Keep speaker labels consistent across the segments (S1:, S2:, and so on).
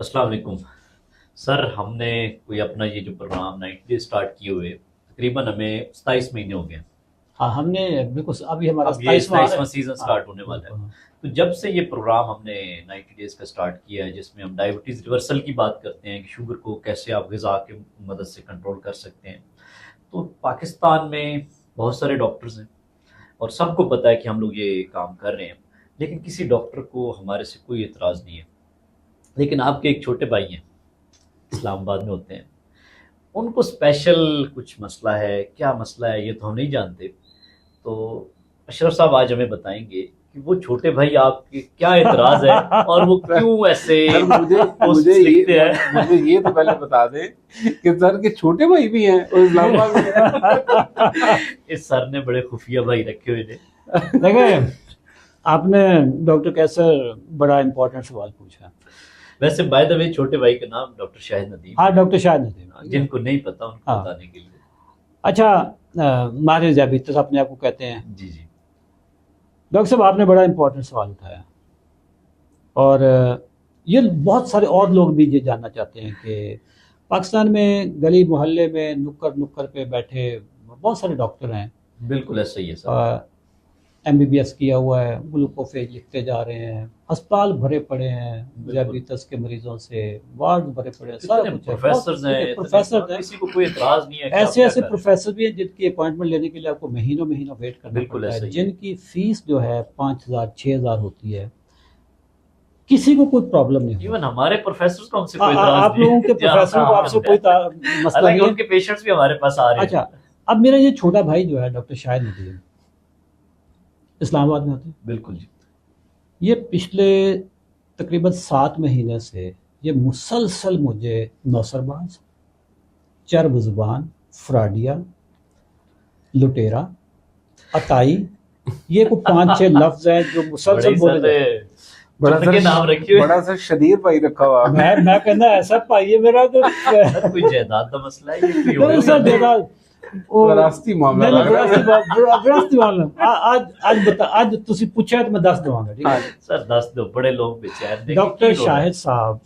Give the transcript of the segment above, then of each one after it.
S1: अस्सलाम वालेकुम सर। हमने कोई अपना ये जो प्रोग्राम 90 डे स्टार्ट किए हुए तकरीबन हमें 27 महीने हो गए हैं।
S2: हाँ, हमने बिल्कुल अभी हमारा
S1: अब ये
S2: 27वां आ रहा
S1: 27वां
S2: है।
S1: सीजन
S2: हाँ,
S1: स्टार्ट होने वाला है।
S2: बिल्कुल।
S1: तो जब से ये प्रोग्राम हमने 90 डेज का स्टार्ट किया है, जिसमें हम डायबिटीज़ रिवर्सल की बात करते हैं कि शुगर को कैसे आप ग़िज़ा की मदद से कंट्रोल कर सकते हैं। तो पाकिस्तान में बहुत सारे डॉक्टर्स हैं और सबको पता है कि हम लोग ये काम कर रहे हैं, लेकिन किसी डॉक्टर को हमारे से कोई एतराज़ नहीं है। लेकिन आपके एक छोटे भाई हैं, इस्लामाबाद में होते हैं, उनको स्पेशल कुछ मसला है। क्या मसला है ये तो हम नहीं जानते। तो अशरफ साहब आज हमें बताएंगे कि वो छोटे भाई आपके क्या एतराज है और वो क्यों ऐसे
S3: सर मुझे
S1: पोस्ट लिखते हैं।
S3: मुझे ये तो पहले बता दें कि सर के छोटे भाई भी हैं और इस्लामाबाद में हैं।
S1: इस सर ने बड़े खुफिया भाई रखे हुए थे।
S2: देखिए, आपने डॉक्टर कैसर बड़ा इम्पोर्टेंट सवाल पूछा।
S1: वैसे बाय द वे छोटे भाई का नाम डॉक्टर शाहिद नदीम।
S2: हाँ, डॉक्टर शाहिद नदीम।
S1: जिनको नहीं पता उनको
S2: हाँ।
S1: बताने के लिए।
S2: अच्छा, मारे ज़ाबितस अपने आप को कहते हैं।
S1: जी जी।
S2: डॉक्टर साहब, आपने बड़ा इम्पोर्टेंट सवाल उठाया और ये बहुत सारे और लोग भी ये जानना चाहते हैं कि पाकिस्तान में गली मोहल्ले में नुक्कड़ नुक्कड़ पे बैठे बहुत सारे डॉक्टर हैं।
S1: बिल्कुल ऐसा ही है सर।
S2: MBBS किया हुआ है, ग्लूकोफेज लिखते जा रहे हैं, अस्पताल भरे पड़े हैं
S1: बिल्कुल।
S2: डायबिटीज के मरीजों से, वार्ड भरे पड़े हैं, सारा
S1: कितने
S2: कुछ है।
S1: प्रोफेसर्स हैं,
S2: प्रोफेसर हैं,
S1: किसी को कोई एतराज नहीं है कि आप
S2: ऐसे
S1: क्या
S2: ऐसे
S1: कर रहे हैं।
S2: प्रोफेसर भी हैं जिनकी अपॉइंटमेंट लेने के लिए आपको महीनों महीनों वेट करना
S1: बिल्कुल
S2: पड़ता
S1: ऐसा
S2: है,
S1: ही है।
S2: जिनकी फीस जो है 5,000 6,000 होती है। किसी को कोई प्रॉब्लम नहीं होती।
S1: इवन हमारे प्रोफेसर्स को हमसे कोई एतराज
S2: आप
S1: नहीं
S2: लोगों के
S1: है। जी, हाँ,
S2: प्रोफेसर को
S1: हाँ,
S2: आपसे कोई मसला
S1: हालांकि
S2: नहीं है।
S1: उनके पेशेंट्स भी हमारे पास आ रहे हैं।
S2: अच्छा, अब मेरा ये छोटा भाई जो है डॉक्टर शाहिद नदीम, इस्लामाबाद में होते हैं।
S1: बिल्कुल जी।
S2: ये पिछले तकरीबन 7 महीने से ये मुसलसल मुझे नौसरबाज, चर्ब ज़ुबान, फ्राडिया, लुटेरा, अताई, ये को 5-6 लफ्ज हैं जो मुसलसल बोले जाते हैं।
S3: बड़ा
S1: के नाम रखे हुए।
S3: बड़ा सर शदीर भाई रखा हुआ आपने।
S2: मैं कहना ऐसा भाई है मेरा तो
S1: सर कोई जायदाद का मसला है, ये कोई
S2: नहीं,
S1: और
S2: सर,
S1: नहीं है।
S2: जरा
S3: विरासती मामला
S2: नहीं,
S3: लग रहा है।
S2: विरासती मामला। आज तुसी पूछा तो मैं दस दूंगा, ठीक है।
S1: सर दस दो, बड़े लोग बेचैन देखें
S2: डॉक्टर
S1: की लोग हैं।
S2: शाहिद साहब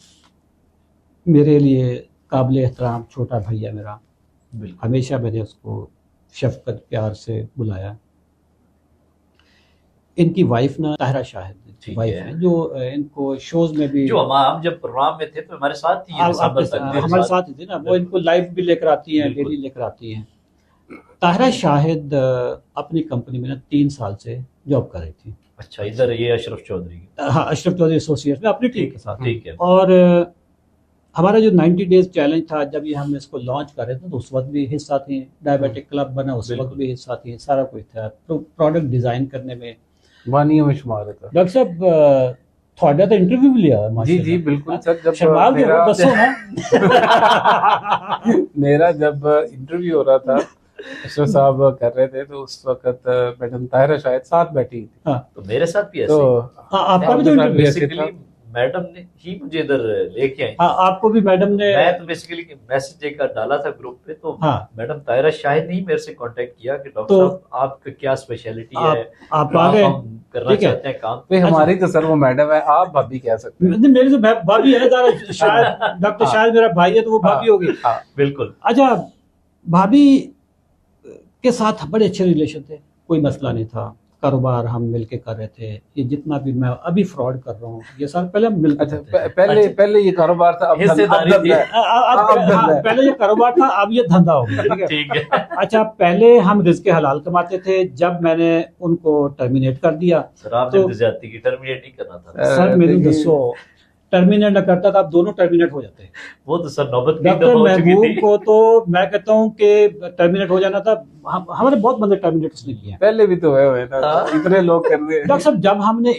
S2: मेरे लिए काबिल एहतराम छोटा भैया मेरा।
S1: बिल्कुल।
S2: हमेशा मैंने उसको शफकत प्यार से बुलाया। इनकी वाइफ ना ताहिरा शाहिद
S1: ठीक
S2: वाइफ
S1: है।
S2: है, जो इनको शोज में भी
S1: जो हम जब प्रोग्राम में थे तो हमारे साथ थी, ये दिसंबर तक मेरे
S2: हमारे साथ ही थी ना। वो इनको लाइव भी लेकर आती हैं,
S1: बिल्कुल।
S2: डेली लेकर आती हैं। ताहिरा शाहिद अपनी कंपनी में ना 3 साल से जॉब कर रही थी।
S1: अच्छा, इधर ये अशरफ चौधरी की।
S2: हाँ, अशरफ चौधरी एसोसिएट में अपनी टीम के साथ।
S1: ठीक है।
S2: और हमारा जो 90 डेज चैलेंज था, जब ये हम इसको लॉन्च कर रहे थे तो उस वक्त भी हिस्सा थी। डायबिटिक क्लब बना उस वक्त
S1: बिल्कुल।
S2: भी हिस्सा थी। सारा कुछ था। प्रोडक्ट डिजाइन करने में
S3: वानियों में शुमार होता।
S2: डॉक्टर साहब थोड़ा तो इंटरव्यू भी लिया
S3: जी
S2: माशाल्लाह।
S3: जी बिल्कुल सर। जब
S2: शर्मा गए हो, दसो ना।
S3: मेरा जब इंटरव्यू हो रहा था, अशरफ साहब कर रहे थे, तो उस वक्त मैडम ताहिरा शायद साथ बैठी थी।
S2: हाँ,
S1: तो मेरे साथ भी ऐसे
S3: तो
S2: हाँ, आपका भी तो
S3: आपके साथ
S2: इंटरव्यू।
S3: भी ऐसे
S1: बेसिकली
S3: था।
S1: मैडम ने ही मुझे इधर लेके आई।
S2: हाँ, आपको भी मैडम ने।
S1: मैं तो बेसिकली मैसेज एक डाला था ग्रुप पे, तो
S2: हाँ,
S1: मैडम ताहिरा शाहिद ने ही मेरे से कांटेक्ट किया कि डॉक्टर
S2: तो
S1: साहब आपका क्या स्पेशलिटी है,
S2: आप आ गए।
S1: हम करना
S2: ठीक है।
S1: चाहते हैं काम।
S3: भाई हमारी तो सर वो मैडम है, आप भाभी कह सकते हैं।
S2: नहीं, मेरी तो भाभी है ना। शायद डॉक्टर शायद मेरा भाई है तो वो भाभी होगी।
S3: हाँ,
S1: बिल्कुल।
S2: अच्छा, भाभी के साथ बड़े अच्छे रिलेशन थे, कोई मसला नहीं था। कारोबार हम मिलके कर रहे थे। ये जितना भी मैं अभी फ्रॉड कर रहा हूँ, ये साल पहले हम मिलकर
S3: अच्छा
S2: करते थे।
S3: पहले
S1: अच्छा।
S3: पहले ये कारोबार था, अब
S1: हिस्सेदारी थी।
S3: है।
S2: अब
S3: धंधा है।
S2: पहले ये कारोबार था, अब ये धंधा हो गया, ठीक है।
S1: ठीक है।
S2: अच्छा, पहले हम रिज़्क़ हलाल कमाते थे। जब मैंने उनको टर्मिनेट कर दिया,
S1: सर आपने
S2: तो
S1: तो ज्यादती की, टर्मिनेट ही करना था।
S2: सर मैंने
S3: देखिए,
S2: दसो टर्मिनेट न करता था, आप दोनों टर्मिनेट हो जाते।
S1: वो तो सर नौबत की
S2: डॉक्टर
S1: दफा हो चुकी
S2: महबूब
S1: थी।
S2: को तो मैं कहता हूँ कि टर्मिनेट हो जाना था। हमारे बहुत बंदे टर्मिनेट उसने किए हैं।
S3: पहले भी तो हुए ना,
S1: हाँ।
S3: इतने लोग कर रहे हैं।
S2: डॉक्टर साहब, जब हमने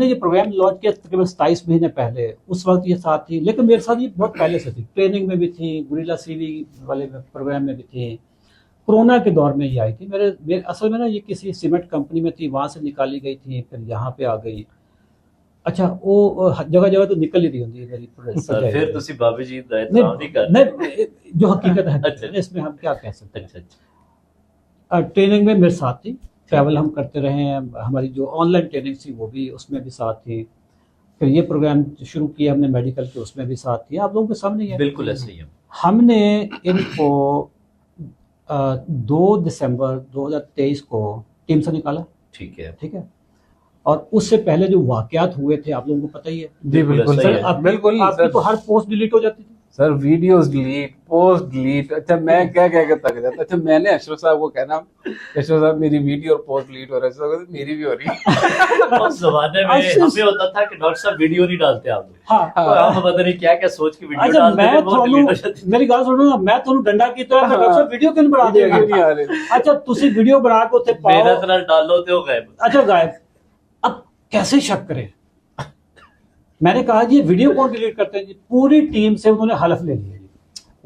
S2: ये प्रोग्राम लॉन्च किया तकरीबन 27 महीने पहले, उस वक्त ये साथ थी, लेकिन मेरे साथ ये बहुत पहले से थी। ट्रेनिंग में भी थी, गुरिल्ला सीवी वाले प्रोग्राम में भी थी। कोरोना के दौर में ये आई थी। मेरे असल में ना ये किसी सीमेंट कंपनी में थी, वहां से निकाली गई थी, फिर यहाँ पे आ गई। अच्छा, वो जगह जगह तो निकल ही रही होती है मेरी
S1: सर फिर तुसी बाबी जी दा
S2: नहीं,
S1: इतराम नहीं कर।
S2: नहीं, जो हकीकत है
S1: अच्छा।
S2: इसमें हम क्या कह सकते हैं।
S1: अच्छा अच्छा।
S2: ट्रेनिंग में मेरे साथ थी, ट्रैवल हम करते रहे हैं। हमारी जो ऑनलाइन ट्रेनिंग थी वो भी उसमें भी साथ थी। फिर ये प्रोग्राम शुरू किया हमने मेडिकल के, उसमें भी साथ दिया, आप लोगों के सामने ही है।
S1: बिल्कुल ऐसे ही है।
S2: हमने इनको 2 दिसंबर 2023 को टीम से निकाला,
S1: ठीक है।
S2: ठीक है। और उससे पहले जो वाकयात हुए थे आप लोगों को पता ही है।
S3: जी बिल्कुल
S1: सही
S3: सर,
S1: है।
S3: बिल्कुल
S2: आपकी
S3: सर।
S2: तो हर पोस्ट डिलीट हो जाती थी।
S3: Sir videos delete, post delete, अच्छा मैं क्या क्या क्या तक जाता। अच्छा मैंने अशरफ साहब को कहना, अशरफ साहब मेरी वीडियो और पोस्ट डिलीट हो रहा है, सर मेरी भी हो रही है।
S1: उस जमाने में हमें होता था कि डॉक्टर साहब वीडियो नहीं डालते आप लोग,
S2: हाँ,
S1: तो हम पता नहीं क्या क्या सोच के वीडियो
S2: अच्छा
S1: डालते
S2: मैं
S1: थे, वो
S2: थोनू
S1: delete हो जाती थी।
S2: मेरी गाल सुनो ना, मैं थोनू डंडा की तरह डॉक्टर साहब वीडियो क्यों बना
S3: वीडियो
S2: देगा।
S3: नहीं आ रही।
S2: अच्छा तुसी वीडियो बना के उत्ते
S1: मेहनत
S2: पाओ,
S1: नाल डालो ते हो गए।
S2: अच्छा गायब। अब कैसे शक करें। मैंने कहा जी ये वीडियो कौन डिलीट करते हैं जी। पूरी टीम से उन्होंने हलफ ले लिया जी।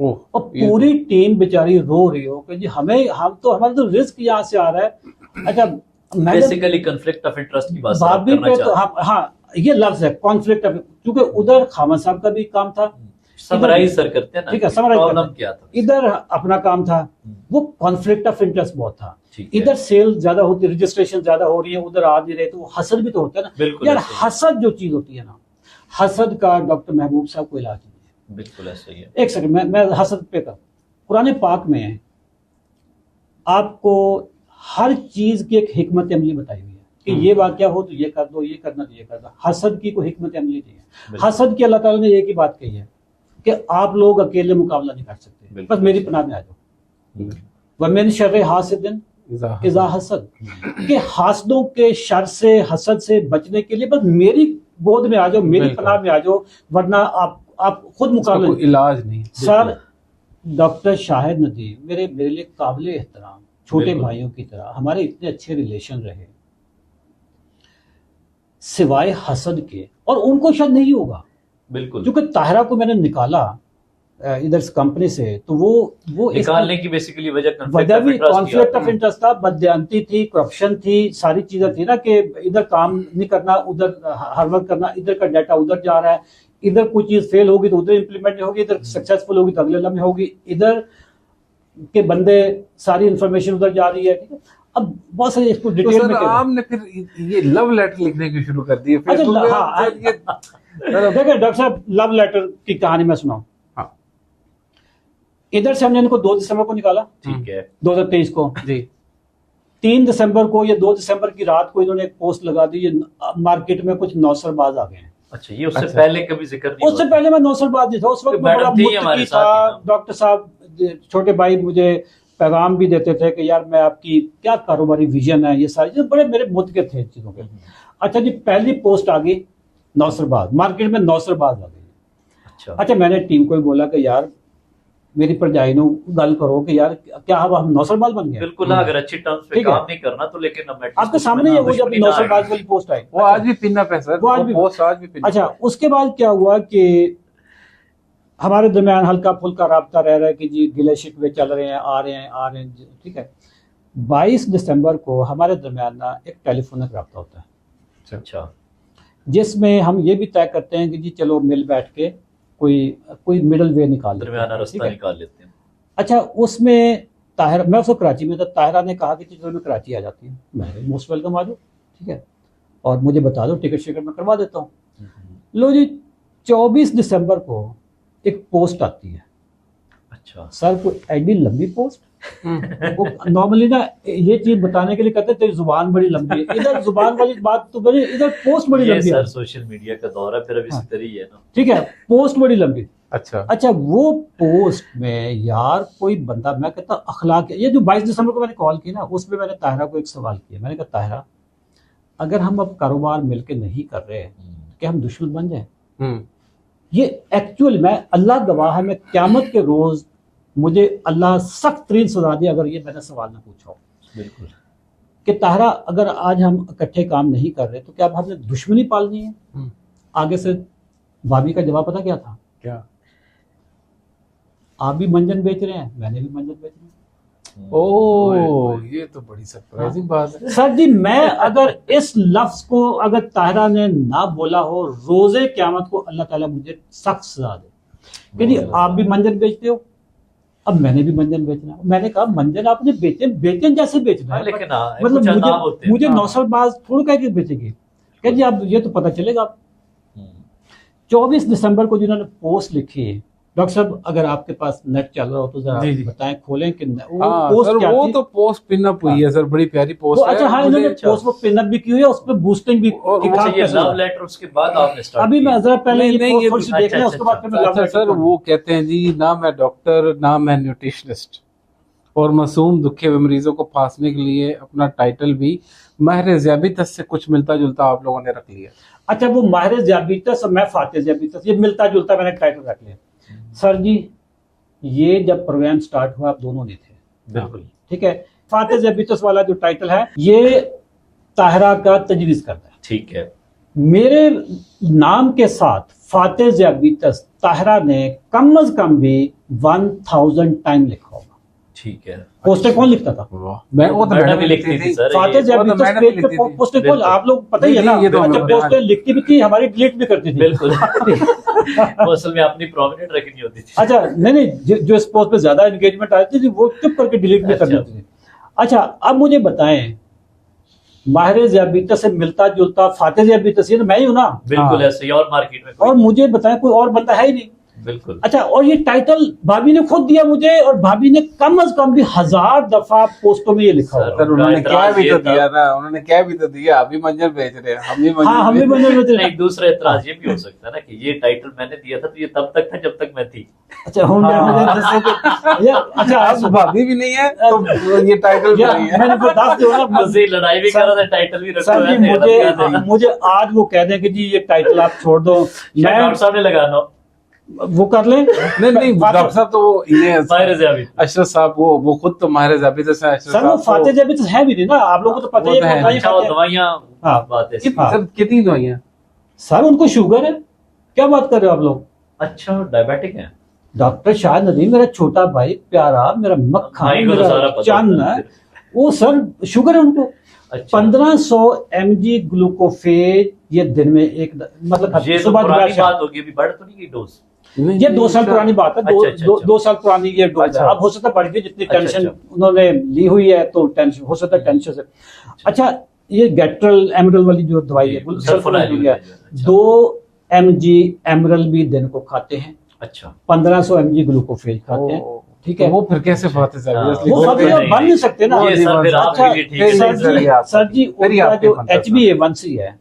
S3: ओह,
S2: और पूरी टीम बेचारी रो रही हो कि जी हमारा तो रिस्क यहाँ से आ रहा है। अच्छा मैं
S1: बेसिकली कॉन्फ्लिक्ट ऑफ इंटरेस्ट की बात
S2: भाभी
S1: करना
S2: पे तो
S1: चाहता
S2: हाँ ये लफ्ज है कॉन्फ्लिक्ट, क्योंकि उधर खामद साहब का भी काम था,
S1: समराइज सर करते हैं ना,
S2: ठीक है, summarize
S1: प्रॉब्लम
S2: करते
S1: क्या था।
S2: इधर अपना काम था, वो कॉन्फ्लिक्ट ऑफ इंटरेस्ट बहुत था।
S1: ठीक है।
S2: इधर सेल ज्यादा होती, रजिस्ट्रेशन ज्यादा हो रही है, उधर आ नहीं रहे, तो वो हसद भी तो होता है ना।
S1: बिल्कुल
S2: यार
S1: ऐसे ही है।
S2: हसद जो चीज होती है ना, हसद का डॉक्टर महबूब साहब को इलाज नहीं है।
S1: बिल्कुल ऐसा ही है।
S2: एक सेकंड, मैं हसद पे का पुराने पाक में आपको हर चीज की एक हिकमत अमली बताई हुई है कि ये वाकया हो तो ये कर दो, ये करना तो ये कर दो। हसद की कोई हिकमत अमली नहीं है।
S1: बिल्कुल।
S2: हसद की अल्लाह ताला ने एक ही बात कही है कि आप लोग अकेले मुकाबला नहीं कर सकते,
S1: बिल्कुल।
S2: बस मेरी पनाह में आ जाओ। वमिन शर्रे हासिदिन इज़ा हसद, कि हासदों के शर से, हसद से बचने के लिए बस मेरी गोद में आ जाओ, मेरी
S3: बिल्कुल।
S2: पनाह में आ जाओ, वरना आप खुद
S3: इसका
S2: मुकाबला
S3: कोई इलाज नहीं।
S2: सर डॉक्टर शाहिद नदीम मेरे लिए काबिल एहतराम, छोटे
S1: बिल्कुल।
S2: भाइयों की तरह, हमारे इतने अच्छे रिलेशन रहे, सिवाय हसद के, और उनको शायद नहीं होगा।
S1: बिल्कुल।
S2: क्योंकि ताहिरा को मैंने निकाला इधर से कंपनी से, तो वो
S1: निकालने की बेसिकली वजह
S2: वजह भी कॉन्फ्लिक्ट ऑफ
S1: इंटरेस्ट
S2: इंटरेस्ट था, बदयांती थी, करप्शन थी, सारी चीजें थी ना कि इधर काम नहीं करना, उधर हर वक्त करना, इधर का डाटा उधर जा रहा है, इधर कोई चीज फेल होगी तो उधर इंप्लीमेंट नहीं होगी, इधर सक्सेसफुल होगी तो अगले लम्हे होगी, इधर के बंदे सारी इंफॉर्मेशन उधर जा रही है, ठीक है। अब बहुत सारी इसको
S3: तो
S2: डिटेल
S3: सर
S2: में क्या-
S3: आपने फिर ये लव लेटर लिखने की शुरू कर दी है
S2: अच्छा,
S3: Facebook पे?
S2: हाँ,
S3: सर, ये
S2: देखिए डॉक्टर साहब लव लेटर की कहानी मैं सुनाऊं।
S3: हाँ।
S2: इधर से हमने इनको 2 दिसंबर को निकाला,
S1: ठीक है।
S2: 2023 को।
S3: जी
S2: 3 दिसंबर को या 2 दिसंबर की रात को इन्होंने एक पोस्ट लगा दी, ये मार्केट में कुछ नौसरबाज आ गए हैं।
S1: अच्छा, ये उससे
S3: अच्छा।
S1: पहले कभी जिक्र नहीं
S2: उससे
S1: हुआ।
S2: पहले मैं नौसरबाज नहीं था, उस वक्त
S1: तो
S2: मैं बड़ा
S1: मैडम थी
S2: मुत्तकी
S1: हमारे
S2: था।
S1: साथ ही ना।
S2: डॉक्टर साहब छोटे भाई मुझे पैगाम भी देते थे कि यार मैं आपकी क्या कारोबारी विजन है, ये सारी चीजें बड़े मेरे मुत्तके थे इन चीजों के। अच्छा जी, पहली पोस्ट आ गई नौसरबाज, मार्केट में नौसरबाज आ गई।
S1: अच्छा।
S2: अच्छा मैंने टीम को भी बोला कि यार मेरी भरजाई नो गल करो कि यार क्या अब हम नौसरबाज बन गए।
S1: बिल्कुल, अगर अच्छी टर्म्स पे
S2: ठीक है।
S1: काम नहीं करना तो, लेकिन अब
S2: आपके सामने ही है वो जब
S1: दुश्मनी ना आए।
S2: नौसरबाज वाली पोस्ट आई,
S3: वो आज भी पिन अप है सर,
S2: वो आज भी-
S3: पोस्ट आज भी पिन
S2: अच्छा उसके बाद क्या हुआ कि हमारे दरमियान हल्का फुल्का राब्ता रह रहा है कि जी गिले शिकवे चल रहे हैं, आ रहे हैं, ठीक है। 22 दिसंबर को हमारे दरमियान ना एक टेलीफोनिक राब्ता होता है,
S1: अच्छा।
S2: जिसमें हम ये भी तय करते हैं कि जी चलो मिल बैठ के कोई मिडल वे निकाल लेते हैं,
S1: दरमियाना
S2: ठीक
S1: रास्ता
S2: है।
S1: निकाल लेते हैं।
S2: अच्छा उसमें ताहिरा, मैं उसको कराची में था, ताहिरा ने कहा कि चलो मैं कराची आ जाती हूँ, मैं मोस्ट वेलकम आ जाओ, ठीक है, और मुझे बता दो टिकट शिकट मैं करवा देता हूँ। लो जी 24 दिसंबर को एक पोस्ट आती है।
S1: अच्छा।
S2: सर कोई एडी लंबी पोस्ट, वो नॉर्मली ना ये चीज बताने के लिए कहते हैं तेरी जुबान बड़ी लंबी है, इधर जुबान वाली बात तो बड़ी, इधर पोस्ट बड़ी
S1: ये
S2: लंबी है,
S1: सर सोशल मीडिया का दौर है, फिर अब इसी तरह ही है ना।
S2: ठीक है, पोस्ट बड़ी लंबी।
S3: अच्छा
S2: अच्छा वो पोस्ट में यार कोई बंदा, मैं कहता अखलाक, ये जो 22 दिसंबर को मैंने कॉल की ना, उसमें मैंने ताहिरा को एक सवाल किया, मैंने कहा ताहिरा अगर हम अब कारोबार मिलके नहीं कर रहे क्या हम दुश्मन बन जाए? ये एक्चुअल मैं अल्लाह गवाह है, मैं क़यामत के रोज मुझे अल्लाह सख्त तरीन सजा दे अगर ये मैंने सवाल ना पूछा हो
S1: बिल्कुल।
S2: कि ताहिरा अगर आज हम इकट्ठे काम नहीं कर रहे तो क्या अब हमने दुश्मनी पालनी है? आगे से भाभी का जवाब पता क्या था?
S3: क्या?
S2: आप भी मंजन बेच रहे हैं, मैंने भी मंजन बेच रहे हैं।
S3: ओह ये तो बड़ी सरप्राइजिंग बात है
S2: सर जी मैं अगर इस लफ्ज को अगर ताहिरा ने ना बोला हो, रोजे क़यामत को अल्लाह ताला मुझे सख्त सजा दे कि जी आप भी मंजन बेचते हो, अब मैंने भी मंजन बेचना है। मैंने कहा मंजन आपने बेचन जैसे बेचना है,
S1: लेकिन हाँ,
S2: मतलब
S1: कुछ अदाब होते हैं।
S2: मुझे
S1: हाँ।
S2: नौसरबाज थोड़ा कह के बेचेगी, कह जी अब ये तो पता चलेगा 24 दिसंबर को जिन्होंने पोस्ट लिखी है, डॉक्टर साहब अगर आपके पास नेट चल रहा हो तो जरा
S3: जी, जी।
S2: बताएं, खोलें कि वो
S3: हाँ
S2: पोस्ट
S3: सर,
S2: क्या
S3: वो
S2: थी?
S3: तो पोस्ट पिनअप हुई है सर, बड़ी प्यारी
S2: वो
S3: पोस्ट है।
S2: अच्छा, हाँ, इन्होंने पोस्ट वो पिनअप भी की हुई है, उस पर बूस्टिंग भी
S3: और-
S2: ठीक
S1: अच्छा,
S2: ठाक
S1: ये
S2: पैसा
S1: लव
S2: है।
S1: लेटर उसके बाद आपने स्टार्ट
S2: अभी मैं जरा पहले
S3: नहीं,
S2: ये
S3: नहीं,
S2: पोस्ट
S3: ये
S2: थोड़ी सी
S1: अच्छा,
S2: देख लें,
S1: अच्छा,
S2: उसके बाद फिर मैं
S3: अच्छा
S2: लव
S3: सर,
S2: लेटर
S3: वो कहते हैं जी, ना मैं डॉक्टर ना मैं न्यूट्रिशनिस्ट, और मासूम दुखे हुए मरीजों को फांसने के लिए अपना टाइटल भी माहिर ज़ियाबितस से कुछ मिलता जुलता आप लोगों ने रख लिया।
S2: अच्छा, वो माहिर ज़ियाबितस और मैं फातिह ज़ियाबितस, ये मिलता जुलता मैंने टाइटल रख लिया। सर जी, ये जब प्रोग्राम स्टार्ट हुआ आप दोनों नहीं थे,
S1: बिल्कुल
S2: ठीक है। फातिह ज़ियाबितस वाला जो टाइटल है ये ताहिरा का तजवीज़ करता है।
S1: ठीक है।
S2: मेरे नाम के साथ फातिह ज़ियाबितस ताहिरा ने कम अज कम भी 1000 टाइम लिखा होगा।
S1: ठीक है।
S2: पोस्टर कौन लिखता था?
S3: मैं वो तो
S1: मैडम
S3: मैडम
S1: भी
S3: ही
S1: लिखती
S3: लिखती
S1: थी
S3: थी
S1: सर,
S2: फातिह
S1: ये-
S3: वो तो
S2: ज़ियाबितस
S3: मैडम
S2: पेज
S3: भी
S2: पे
S3: लिखती थी।
S2: पोस्टर कौन,
S1: बिल्कुल।
S2: आप लोग पता ही है ना।
S3: नहीं, ये तो
S2: अच्छा,
S3: हमें-
S2: पोस्टर लिखती भी थी, हमारी डिलीट भी करती थी।
S1: बिल्कुल। वो असल में अपनी प्रोमिनेंट रखनी होती थी।
S2: अच्छा, नहीं, जो इस पोस्ट पे ज्यादा एंगेजमेंट आती थी वो चुप करके डिलीट भी कर
S1: अच्छा।
S2: देती थी। अच्छा, अब मुझे बताएं, माहिर ज़ियाबितस से मिलता जुलता फातिह ज़ियाबितस, ये तो मैं ही हूं ना।
S1: बिल्कुल
S3: हाँ।
S1: ऐसे ही, और मार्केट में
S2: और मुझे बताएं, कोई और बंदा है ही नहीं।
S1: बिल्कुल।
S2: अच्छा, और ये टाइटल भाभी ने खुद दिया मुझे, और भाभी ने कम अज कम भी 1000 दफा पोस्टों में ये लिखा
S1: सर,
S2: हुआ।
S3: सर उन्होंने क्या
S1: एतराज
S3: भी
S1: ये
S3: तो
S1: था-
S3: दिया ना, उन्होंने क्या भी तो दिया, अभी मंजर बेच रहे हैं, हम भी
S2: हाँ, हमें
S3: मंजर
S2: बने
S1: नहीं, दूसरा एतराज ये भी हो सकता है ना कि ये टाइटल मैंने दिया था तो ये तब तक था जब तक मैं थी।
S2: अच्छा, हम
S3: हाँ।
S2: अच्छा,
S3: अब भाभी भी नहीं है तो ये टाइटल भी नहीं है।
S2: मैंने बता दो ना,
S1: मजे लड़ाई भी कर रहा था, टाइटल भी रखा
S2: सर
S1: हुआ
S2: जी,
S1: है।
S2: मुझे आज वो कह दें कि जी ये टाइटल आप छोड़ दो,
S1: मैं
S2: मैं
S1: डॉक्टर साहब ने लगाना
S2: वो कर लें।
S3: नहीं नहीं, डॉक्टर साहब तो
S1: माहिर
S3: इन्हें
S1: ज़ियाबितस।
S3: अशरफ साहब वो खुद तो माहिर ज़ियाबितस है। अशरफ
S2: सर वो
S3: साहब
S2: फातिह ज़ियाबितस है भी नहीं ना, आप लोगों को तो पता
S3: वो
S2: ही
S3: तो
S2: है
S3: है।
S2: कौन सी
S1: अच्छा, वो
S2: फातिह-
S1: दवाइयाँ
S2: हाँ।
S1: बात है।
S3: कितनी सर, कितनी दवाइयाँ?
S2: सर उनको शुगर है, क्या बात कर रहे हो आप लोग?
S1: अच्छा, डायबिटिक है।
S2: डॉक्टर शाहिद नदीम मेरा छोटा भाई, प्यारा, मेरा
S1: भाई
S2: मक्खन,
S1: को तो सारा
S2: मेरा
S1: पता
S2: चन्न
S1: होता है
S2: है,
S1: फिर।
S2: वो सर शुगर है उनको।
S1: अच्छा,
S2: 1500 mg ग्लूकोफेज ये दिन में मतलब
S1: ये तो
S2: सुबह
S1: पुरानी
S2: दोपहर शाम।
S1: बात होगी, अभी बढ़ तो नहीं गई डोज।
S2: ये 2 साल पुरानी बात है,
S1: अच्छा, अच्छा, अच्छा।
S2: 2 साल पुरानी ये डोज है।
S1: अच्छा।
S2: अब हो सकता है बढ़ गई, जितनी
S1: अच्छा,
S2: टेंशन
S1: अच्छा।
S2: उन्होंने ली हुई है तो टेंशन हो सकता है, टेंशन से। अच्छा, ये गैट्रल एमरल वाली जो दवाई है,
S1: सल्फोनाइल है। अच्छा।
S2: 2 mg एमरल भी दिन को खाते हैं,
S1: अच्छा,
S2: 1500 mg ग्लूकोफेज खाते हैं, ठीक
S3: तो
S2: है।
S3: वो फिर कैसे फातिह ज़ियाबितस
S1: हाँ,
S3: लिख
S2: वो
S3: सकते
S2: फातिह
S3: हैं?
S2: ज़ियाबितस बन नहीं सकते ना।
S1: ये सर फिर
S3: अच्छा,
S1: आपके लिए ठीक है।
S2: सर
S3: सर,
S2: जी,
S3: ये आप-
S2: सर जी,
S3: फिर ये
S2: उनका
S3: आपके
S2: जो
S3: बनता था।
S2: HbA1c है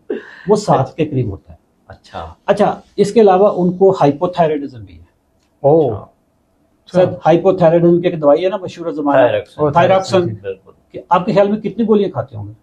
S2: वो 7 के करीब होता है।
S1: अच्छा।
S2: अच्छा, इसके अलावा उनको हाइपोथायराइडिज्म भी है।
S3: ओह,
S2: सर हाइपोथायराइडिज्म की एक दवाई है ना मशहूर ज़माना,
S1: थायरॉक्सिन।
S2: थायरॉक्सिन।
S1: बिल्कुल।
S2: कि आपके ख्याल में कितनी गोलियां खाते होंगे?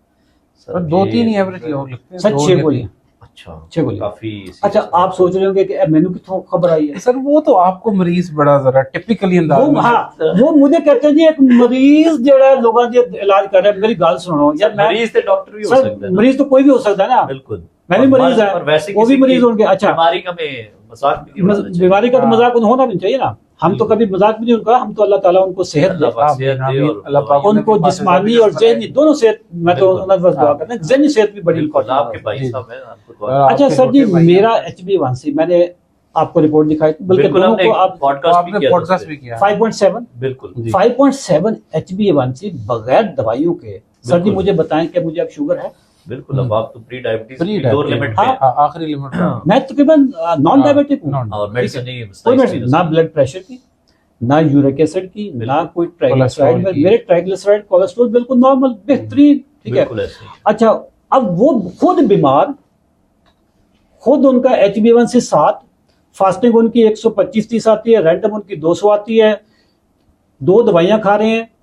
S1: सर,
S3: 2-3 ही
S1: ये-
S3: एवरेज लोग लिखते हैं,
S2: सर 6
S3: 2
S2: गोलियां।
S1: अच्छा,
S2: 6 गोलियां।
S1: काफी।
S2: अच्छा, आप सोच रहे होंगे कि मैनू कितों खबर आई है?
S3: सर वो तो आपको मरीज बड़ा जरा टिपिकली अंदाज
S2: वो
S3: में-
S2: हाँ, वो मुझे कहते हैं जी एक मरीज जेड़ा लोगों के इलाज कर रहा है, मेरी गल सुनो यार, मैं
S1: मरीज तो डॉक्टर भी हो
S2: सर
S1: सकता है ना।
S2: मरीज तो कोई भी हो सकता है ना,
S1: बिल्कुल।
S2: मैं भी
S1: और
S2: मरीज
S1: और
S2: है,
S1: वैसे
S2: वो भी
S1: किसी
S2: मरीज
S1: की
S2: होंगे। अच्छा,
S1: बीमारी का में मजाक भी नहीं उड़ाना चाहिए।
S2: बीमारी का तो
S3: हाँ।
S2: मजाक होना भी चाहिए ना, हम तो कभी मजाक भी नहीं उनका, हम तो अल्लाह ताला उनको सेहत दे,
S1: अल्लाह पाक सेहत दे और
S3: अल्लाह पाक
S2: उनको जिस्मानी और जहनी दोनों सेहत, मैं तो
S1: बिल्कुल।
S2: उन्हें बस दुआ करता हूं, जहनी सेहत भी बड़ी
S1: बिल्कुल,
S2: इंपॉर्टेंट
S1: आपके
S2: है।
S1: भाई
S3: जी।
S1: साहब हैं, आपको तो
S3: हाँ।
S2: अच्छा
S3: आपके
S2: सर जी,
S3: छोटे भाई
S2: मेरा HbA1c मैंने आपको रिपोर्ट दिखाई थी, बल्कि
S1: बिल्कुल,
S2: दोनों
S1: हमने
S2: को आप
S1: पॉडकास्ट भी
S3: आपने
S1: किया था
S3: पॉडकास्ट
S1: उस
S3: भी
S1: पे।
S3: किया
S2: 5.7
S1: बिल्कुल।
S3: जी।
S2: 5.7 HbA1c बगैर दवाइयों के। सर जी
S1: बिल्कुल।
S2: मुझे बताएं कि मुझे अब शुगर है?
S1: बिल्कुल, अब आप तो प्री डायबिटीज
S3: Pre
S1: की लोअर
S3: diabetes।
S1: लिमिट पे हैं।
S2: हाँ।
S3: आखिरी लिमिट
S2: मैं तकरीबन नॉन डायबिटिक हूँ,
S3: non-
S1: और मेडिसिन नहीं
S2: कोई मेडिसिन, ना ब्लड प्रेशर की, ना यूरिक एसिड की, ना कोई ट्राइग्लिसराइड,
S3: कोलेस्ट्रॉल की।
S2: मेरे ट्राइग्लिसराइड कोलेस्ट्रॉल बिल्कुल नॉर्मल बेहतरीन, ठीक है।
S1: बिल्कुल ऐसे ही।
S2: अच्छा, अब वो खुद बीमार, खुद उनका HbA1c 7, फास्टिंग उनकी 125-30 आती है, रैंडम उनकी 200 आती है, 2 दवाइयां खा रहे हैं,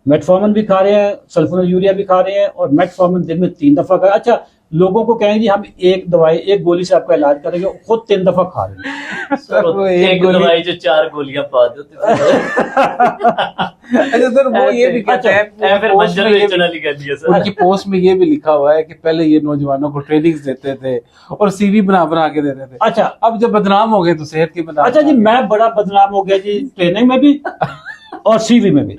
S2: मेटफॉर्मिन भी खा रहे हैं, सल्फोनिल यूरिया भी खा रहे हैं, और मेटफॉर्मिन दिन में 3 दफा खा। अच्छा, लोगों को कहेंगे जी हम एक दवाई, एक गोली से आपका इलाज करेंगे, खुद 3 दफा खा रहे हैं।
S1: सर,
S3: वो
S1: एक
S3: गोली-
S1: दवाई जो 4 गोलियां पा देते थे।
S3: अच्छा सर, वो ये भी कहते हैं
S1: ऐ फिर
S3: पोस्ट
S1: मंजर
S3: में
S1: में
S3: ये भी-
S1: चला लिखा दिया सर।
S3: उनकी पोस्ट में ये भी लिखा हुआ है कि पहले ये नौजवानों को ट्रेनिंग्स देते थे और CV बना बना के देते थे,
S2: अच्छा
S3: अब जब बदनाम हो गए तो सेहत की बदनाम।
S2: अच्छा जी, मैं बड़ा बदनाम हो गया जी, ट्रेनिंग में भी और CV में भी।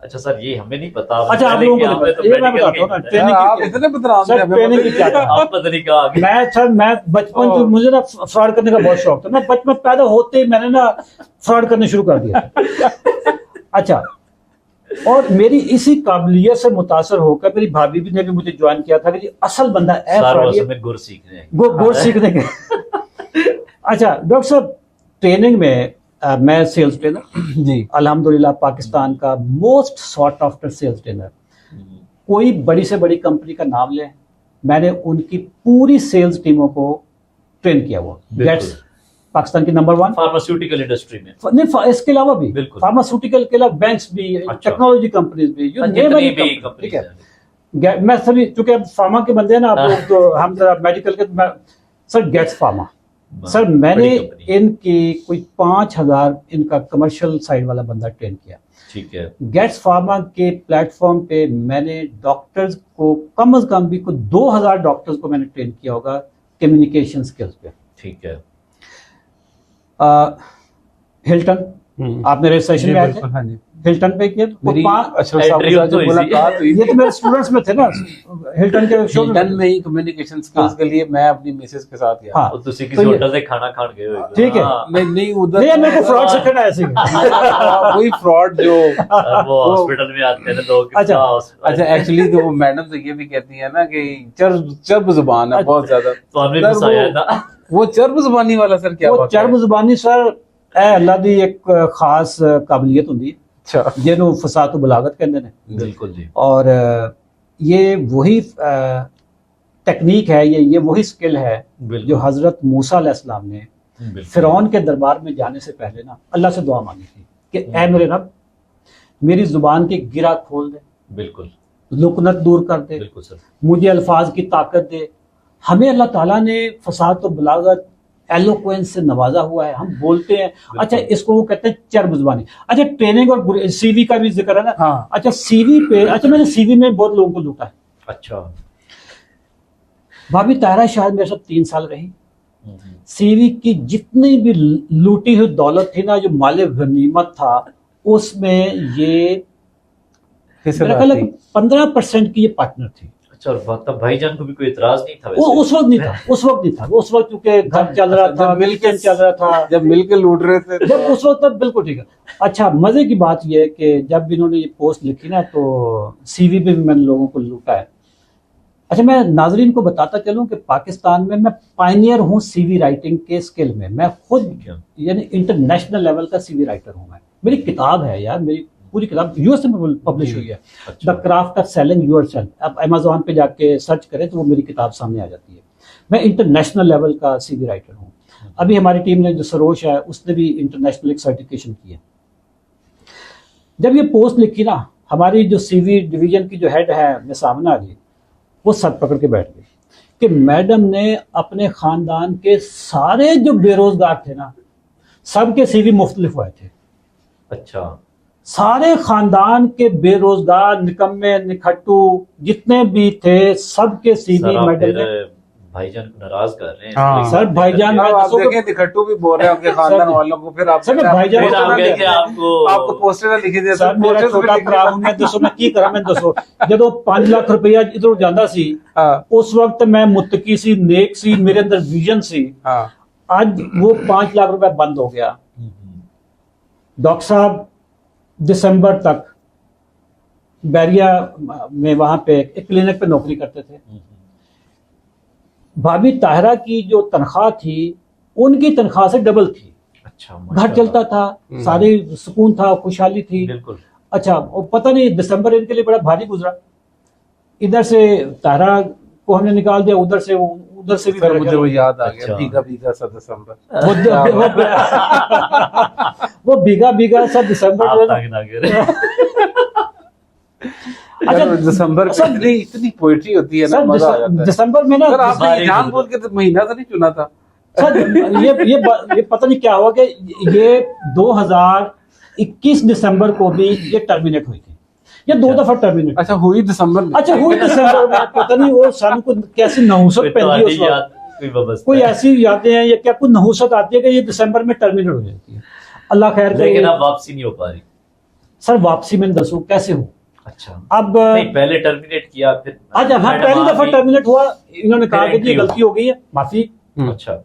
S1: अच्छा सर, ये हमें नहीं पता।
S2: अच्छा, आप
S1: पहले
S2: लोगों
S1: कि
S2: को
S1: आपने तो
S2: ये मैं
S1: medical
S2: बताता हूँ ना,
S1: के-
S2: ट्रेनिंग
S3: आप
S2: की-
S3: इतने बदनाम थे,
S2: सर,
S3: हमें
S2: ट्रेनिंग
S3: पता
S2: की क्या
S3: नहीं।
S1: आप पता नहीं कहाँ आ गए।
S2: मैं बचपन से मुझे ना फ्रॉड करने का बहुत शौक था, मैं बचपन पैदा होते ही मैंने ना फ्रॉड करने शुरू कर दिया। अच्छा, और मेरी इसी काबिलियत से मुतासर होकर मेरी भाभी भी ने भी मुझे ज्वाइन किया था कि जी असल बंदा है
S1: सारों
S2: फ्रॉड,
S1: असल में गुर सीखने हैं।
S2: गोर सीखने के। अच्छा डॉक्टर साहब, ट्रेनिंग में मैं सेल्स ट्रेनर,
S3: जी
S2: अल्हम्दुलिल्लाह पाकिस्तान का most sought after sales trainer. कोई बड़ी से बड़ी कंपनी का नाम लें, मैंने उनकी पूरी सेल्स टीमों को ट्रेन किया हुआ। गेट्स पाकिस्तान की नंबर 1
S1: फार्मास्यूटिकल इंडस्ट्री में,
S2: नहीं, इसके अलावा भी
S1: बिल्कुल।
S2: फार्मास्यूटिकल के अलावा बैंक्स भी,
S1: अच्छा।
S2: टेक्नोलॉजी कंपनीज भी, you name
S1: जितनी
S2: any
S1: भी
S2: company,
S1: कंपनी
S2: ठीक है। मैं सभी, चूंकि अब फार्मा के बंदे हैं ना आप लोग, तो हम जरा मेडिकल के, सर गेट्स फार्मा, सर मैंने
S1: बड़ी कंपनी।
S2: इनकी कोई 5000 इनका कमर्शियल साइड वाला बंदा ट्रेन किया।
S1: ठीक है,
S2: गेट्स फार्मा के प्लेटफॉर्म पे मैंने डॉक्टर्स को कम से कम भी कोई 2000 डॉक्टर्स को मैंने ट्रेन किया होगा कम्युनिकेशन स्किल्स पे।
S1: ठीक है।
S2: हिल्टन, आप मेरे सेशन में आए थे,
S3: हाँ जी,
S2: हिल्टन पे किया तो
S3: मेरी अशरफ साहब के
S1: एंट्री
S3: साथ जो
S1: तो easy
S3: मुलाकात हुई
S2: ये तो मेरे स्टूडेंट्स में थे ना, हिल्टन के शो
S3: हिल्टन में ही कम्युनिकेशन स्किल्स
S2: हाँ।
S3: के लिए मैं अपनी मिसेस के साथ गया।
S2: हाँ।
S1: और तुसी
S2: तो
S1: किसी
S2: ये-
S1: होटल से खाना खान गए हो?
S2: ठीक है।
S3: नहीं उधर
S2: नहीं, मेरे को फ्रॉड से करना ऐसे ही।
S3: वही फ्रॉड जो
S1: वो हॉस्पिटल में आते हैं ना लोग।
S2: अच्छा।
S3: अच्छा एक्चुअली तो वो मैडम तो ये भी कहती है ना कि चर्ब जुबान है बहुत ज्यादा।
S1: तो हमने
S3: सर,
S1: फंसाया है ना।
S3: वो चर्ब जुबानी वाला सर क्या
S2: वो
S3: बात है?
S2: चर्ब जुबानी सर अल्लाह दी एक खास काबिलियत होंदी है
S3: अच्छा
S2: जिन्हों फसाद तो बलागत कहते हैं।
S1: बिल्कुल जी।
S2: और ये वही टेक्निक है, ये वही स्किल है
S1: बिल्कुल।
S2: जो हजरत मूसा अलैहिस्सलाम ने
S1: बिल्कुल।
S2: फिरौन के दरबार में जाने से पहले ना अल्लाह से दुआ मांगी थी कि ऐ मेरे रब, मेरी जुबान की गिरा खोल दे,
S1: बिल्कुल
S2: लुकनत दूर कर दे,
S1: बिल्कुल सर।
S2: मुझे अल्फाज की ताकत दे। हमें अल्लाह ताला ने फसाद तो बलागत एलोक्वेंस से नवाजा हुआ है, हम बोलते हैं। अच्छा, इसको वो कहते हैं चर्ब जुबानी। अच्छा, ट्रेनिंग और सीवी का भी जिक्र है ना।
S3: हाँ।
S2: अच्छा सीवी पे, अच्छा मैंने सीवी में बहुत लोगों को लूटा है।
S1: अच्छा।
S2: भाभी तारा शायद मेरे साथ 3 साल रही। सीवी की जितनी भी लूटी हुई दौलत थी ना, जो माले गनीमत था, उसमें ये मेरा ख्याल है 15% की ये पार्टनर थी।
S1: अच्छा, और तब भाईजान को भी कोई इतराज नहीं था
S2: वो
S1: वैसे?
S2: उस वक्त नहीं था, उस वक्त क्योंकि घर चल रहा था,
S3: जब मिलके
S2: मिलके चल रहा था,
S3: जब मिलके लूट रहे थे
S2: जब उस वक्त तब बिल्कुल ठीक है। अच्छा, मजे की बात यह है कि जब इन्होंने ये पोस्ट लिखी ना, तो सीवी पे भी मैंने लोगों को लूटा है। अच्छा, मैं नाजरीन को बताता चलूं कि पाकिस्तान में मैं पायनियर हूं सीवी राइटिंग के स्किल में। मैं खुद यानी इंटरनेशनल लेवल का सीवी राइटर हूं। मैं, मेरी किताब है यार, मेरी पूरी किताब यूएस में पब्लिश हुई है,
S1: अच्छा।
S2: The craft of selling yourself. आप अमेज़न पे जाके सर्च करें तो वो मेरी किताब सामने आ जाती है। मैं इंटरनेशनल लेवल का सीवी राइटर हूँ। अभी हमारी टीम ने जो सरोज है उसने भी इंटरनेशनल एक सर्टिफिकेशन की है। जब ये पोस्ट लिखी ना, हमारी जो सीवी डिवीजन की जो हेड है मैं सामने आ गई, वो सर पकड़ के बैठ गई कि मैडम ने अपने खानदान के सारे जो बेरोजगार थे ना, सबके सीवी मुफ्त लिखवाए थे।
S1: अच्छा।
S2: सारे खानदान के बेरोजगार, निकम्मे, निखट्टू जितने भी थे, सबके सीवी
S1: सर, आप
S2: मैडम
S1: फिर
S2: ने।
S1: भाईजान को नाराज कर रहे हैं।
S3: हाँ।
S1: इसलिए
S2: सर, भाईजान
S3: अब आप
S2: दसो
S3: देखें निखट्टू भी बोल रहे हैं आपके खानदान वालों को, फिर आप
S2: सर, मैं भाईजान
S1: फिर आप
S2: पोस्टर
S1: कहते हैं
S3: आपको पोस्टर ना लिखे दिया
S2: सर मेरा छोटा भरा हूं मैं, दसो मैं की करा। मैं दसो ਜਦੋਂ 5 ਲੱਖ रुपया इधर ਜਾਂਦਾ ਸੀ, उस वक्त मैं मुत्तकी सी, नेक सी, मेरे अंदर विजन सी। आज वो 5 लाख रुपया बंद हो गया। डॉक्टर साहब दिसंबर तक बैरिया में वहां पे एक क्लिनिक पे नौकरी करते थे। भाभी ताहिरा की जो तनख्वाह थी, उनकी तनख्वाह से डबल थी।
S1: अच्छा,
S2: घर चलता था, सारी सुकून था, खुशहाली थी।
S1: बिल्कुल।
S2: अच्छा, वो पता नहीं दिसंबर इनके लिए बड़ा भारी गुजरा। इधर से तारा को हमने निकाल दिया, उधर से भी
S3: सर मुझे वो याद आ
S1: अच्छा।
S3: गया, भीगा भीगा सा दिसंबर।
S2: वो भीगा भीगा सा दिसंबर
S1: आप
S2: जो है
S1: ताकि ना करें।
S2: अच्छा,
S3: दिसंबर
S2: सर,
S3: इतनी पोइट्री होती है ना,
S2: सर
S3: मजा आ जाता है।
S2: दिसंबर में ना
S3: सर आपने
S1: सारी
S3: जान बोल के तो महीना तो नहीं चुना था।
S2: सर ये पता नहीं क्या हुआ कि ये 2021 दिसंबर को भी ये टर्मिनेट हुई थी। ये 2 दफा टर्मिनेट।
S3: अच्छा हुई दिसंबर में।
S2: अच्छा, हुई दिसंबर में। पता नहीं वो सन को कैसी नहुसत
S1: कोई
S2: पैदी है उस
S1: याद,
S2: वक्त।
S1: कोई वाबस्ता
S2: कोई
S1: है।
S2: ऐसी यादें हैं या क्या कोई नहुसत आती है कि ये दिसंबर में टर्मिनेट हो जाती है। अल्लाह खैर करे।
S1: लेकिन अब वापसी नहीं हो पा रही।
S2: सर वापसी में दसो कैसे हो।
S1: अच्छा,
S2: अब
S1: नहीं पहले टर्मिनेट किया फिर।
S2: अच्छा, हाँ, पहली दफा
S1: माफी-
S2: टर्मिनेट हुआ, इन्होंने कहा कि
S1: entry
S2: ये गलती हो गई है, माफी,
S1: अच्छा,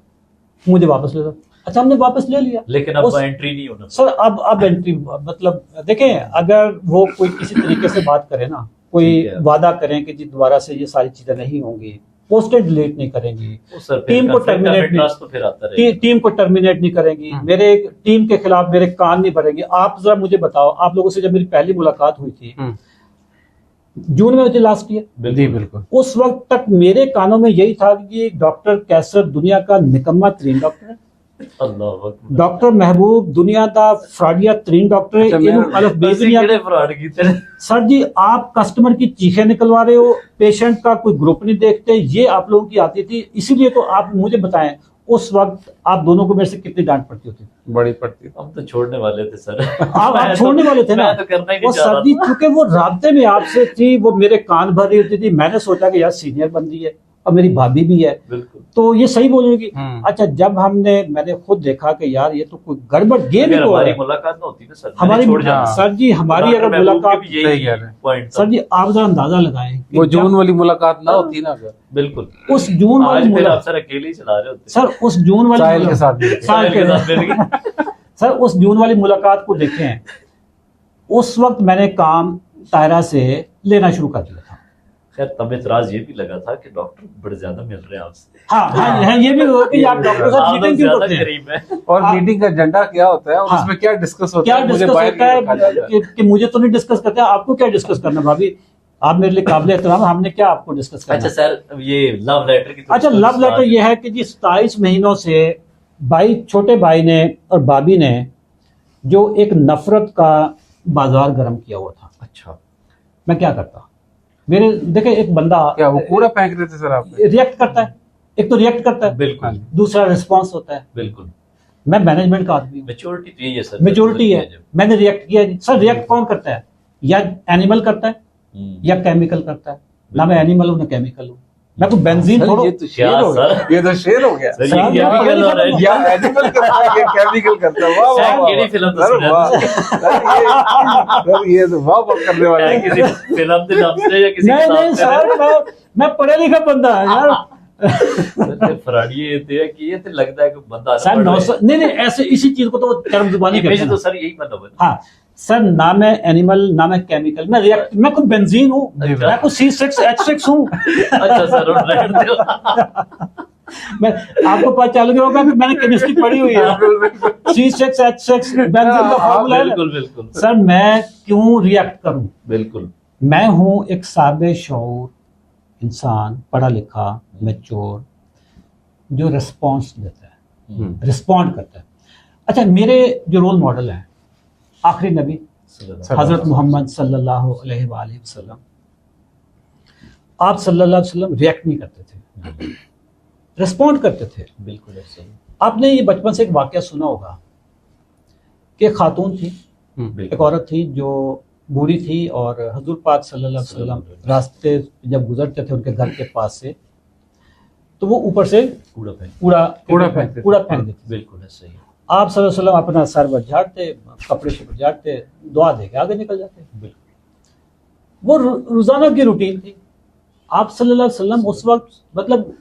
S2: मुझे वापस ले दो। अच्छा, हमने वापस ले लिया।
S1: लेकिन अब
S2: उस-
S1: एंट्री नहीं होना।
S2: सर अब एंट्री मतलब देखें, अगर वो कोई किसी तरीके से बात करे ना, कोई
S1: ठीक है।
S2: वादा करें कि जी दोबारा से ये सारी चीजें नहीं होंगी, पोस्टें डिलीट नहीं करेंगी,
S1: वो सर
S2: टीम को टर्मिनेट
S1: तो फिर आता रहेगा।
S2: टीम को टर्मिनेट नहीं करेंगी, मेरे टीम के खिलाफ मेरे कान नहीं भरेंगे। आप जरा मुझे बताओ, आप लोगों से जब मेरी पहली मुलाकात हुई थी जून में हुई थी लास्ट ईयर,
S3: जी बिल्कुल,
S2: उस वक्त तक मेरे कानों में यही था कि डॉक्टर कैसर दुनिया का निकम्मा तरीन डॉक्टर है,
S1: अल्लाह अकबर।
S2: डॉक्टर महबूब दुनिया का फ्रॉडिया तरीन डॉक्टर है।
S3: अच्छा,
S2: इन्हों अलफ बेज़
S1: ਅਸੀਂ
S2: नहीं आती।
S1: ਕਿਹੜੇ fraud ਕੀਤੇ ਨੇ?
S2: सर जी आप कस्टमर की चीखें निकलवा रहे हो, पेशेंट का कोई ग्रुप नहीं देखते, ये आप लोगों की आती थी। इसीलिए तो आप मुझे बताएं उस वक्त आप दोनों को मेरे से कितनी डांट पड़ती होती?
S3: बड़ी पड़ती है।
S1: हम तो छोड़ने वाले थे सर।
S2: आप छोड़ने वाले थे ना।
S1: मैं तो करना ही
S2: वो
S1: नहीं चाह
S2: सर
S1: रहा
S2: जी
S1: था।
S2: चूंकि वो राब्ते में आपसे थी, वो मेरे कान भर रही होती थी, मैंने सोचा कि यार सीनियर बंदी है और मेरी भाभी भी है
S1: बिल्कुल।
S2: तो ये सही बोलेगी। अच्छा जब मैंने खुद देखा कि यार ये तो कोई गड़बड़ गेम ही
S1: अगर
S2: तो हो रहा
S1: हमारी
S2: है।
S1: मुलाकात ना होती ना सर,
S2: हमारी
S1: मैंने छोड़ जाना।
S2: सर जी हमारी
S1: डॉक्टर
S2: अगर
S1: महबूब
S2: मुलाकात,
S1: के भी
S3: सही
S1: यही
S3: कह रहे हैं।
S1: पॉइंट था।
S2: सर जी आप जरा अंदाजा लगाएं कि
S3: वो
S2: जब
S3: जून वाली मुलाकात ना होती ना अगर,
S1: बिल्कुल।
S2: उस जून
S1: आज
S2: वाली
S1: फिर आप
S2: मुलाकात,
S1: सर अकेले ही चला रहे होते।
S2: सर उस जून वाली
S3: साहिल के साथ मिलके।
S2: साहिल के
S1: साथ मिल गए।
S2: सर उस जून वाली मुलाकात को देखें, उस वक्त मैंने काम तायरा से लेना शुरू कर दिया था।
S1: खैर तब इतराज ये भी लगा था कि डॉक्टर बड़े ज्यादा मिल रहे हैं आपसे।
S2: हाँ ये भी होगा कि आप डॉक्टर के साथ
S1: आप लोग
S2: मीटिंग क्यों
S1: ज्यादा
S2: करते हैं?
S1: करीब हैं।
S3: और मीटिंग का एजेंडा क्या होता है और
S2: हाँ।
S3: उसमें क्या डिस्कस होता
S2: क्या
S3: है, मुझे
S2: डिस्कस
S3: बाहर
S2: होता
S3: नहीं रखा जाता
S2: है कि मुझे तो नहीं डिस्कस करते, आपको क्या डिस्कस करना भाभी? आप मेरे लिए काबिल एहतराम, हमने क्या आपको डिस्कस करना?
S1: अच्छा सर ये लव लेटर की
S2: अच्छा लव लेटर ये है कि जी 27 महीनों से छोटे भाई ने और भाभी ने जो एक नफरत का बाजार गर्म किया हुआ था।
S1: अच्छा
S2: मैं क्या करता, मेरे देखे एक बंदा
S3: क्या वो कूड़ा फेंक रहे थे सर आप?
S2: रिएक्ट करता है, एक तो रिएक्ट करता है,
S1: बिल्कुल
S2: दूसरा रिस्पॉन्स होता है।
S1: बिल्कुल।
S2: मैं मैनेजमेंट का आदमी हूँ,
S1: मेच्योरिटी तो यही है सर।
S2: मेजोरिटी है, मैंने रिएक्ट किया जी। सर रिएक्ट कौन करता है? या एनिमल करता है या केमिकल करता है। ना मैं एनिमल हूँ ना केमिकल हूँ, मैं कोई बेंजीन
S3: सर,
S2: थोड़ा।
S3: ये तो शेर
S1: क्या
S3: हो गया,
S1: सर?
S3: ये तो शेर हो गया।
S1: सर,
S2: सर,
S1: ये
S2: ये
S1: क्या
S2: पता नहीं
S1: कर रहा है?
S2: खत्म
S3: या एनिमल करता है या केमिकल करता है। वाह वाह
S1: सर, केड़ी फिल्म तो
S3: सर,
S1: सुना
S3: वाह। सर, ये तो वाह वाह करने वाला
S1: है
S3: है।
S1: किसी फिल्म के नाम से या किसी
S2: नहीं
S1: किताब
S2: नहीं
S1: से?
S2: सर मैं पढ़ा लिखा बंदा है यार।
S1: सर, फराडी ये थे कि ये तो लगता है कि बंदा
S2: सर
S1: अनपढ़ है।
S2: 900 नहीं ऐसे इसी चीज को तो वो चरम जुबानी कहते
S1: इमेज
S2: हैं
S1: तो
S2: ना।
S1: सर यही मतलब है।
S2: हाँ सर ना मैं एनिमल ना मैं केमिकल, मैं रिएक्ट, मैं कोई बेंजीन हूँ,
S1: अच्छा।
S2: मैं कोई C6H6 हूँ।
S1: अच्छा सर और रहने दो।
S2: मैं आपको पता चल गया होगा कि मैंने केमिस्ट्री पढ़ी हुई है। C6H6 बेंजीन का फॉर्मूला है ना।
S1: बिल्कुल बिल्कुल
S2: सर मैं क्यों रिएक्ट करूं?
S1: बिल्कुल।
S2: मैं हूं एक साबे शऊर इंसान, पढ़ा लिखा, मैच्योर, जो रिस्पॉन्स देता है, रिस्पॉन्ड करता है। अच्छा मेरे जो रोल मॉडल हैं आखिरी नबी हजरत मोहम्मद सल्लल्लाहु अलैहि वसल्लम, आप सल्लल्लाहु अलैहि वसल्लम रिएक्ट नहीं करते थे, रिस्पॉन्ड करते थे।
S1: बिल्कुल ऐसे ही।
S2: आपने ये बचपन से एक वाकया सुना होगा कि एक खातून थी, एक औरत थी जो बूढ़ी थी और हजूर पाक सल्लल्लाहु अलैहि वसल्लम रास्ते जब गुजरते थे उनके घर के पास से, तो वो ऊपर से
S1: कूड़ा फेंक।
S2: कूड़ा फेंक देती।
S1: बिल्कुल ऐसे ही।
S2: आप सल्लल्लाहु अलैहि वसल्लम अपना सर पर झाड़ते, कपड़े से झाड़ते, दुआ देके आगे निकल जाते।
S1: बिल्कुल।
S2: वो रोजाना की रूटीन थी। आप सल्लल्लाहु अलैहि वसल्लम उस वक्त मतलब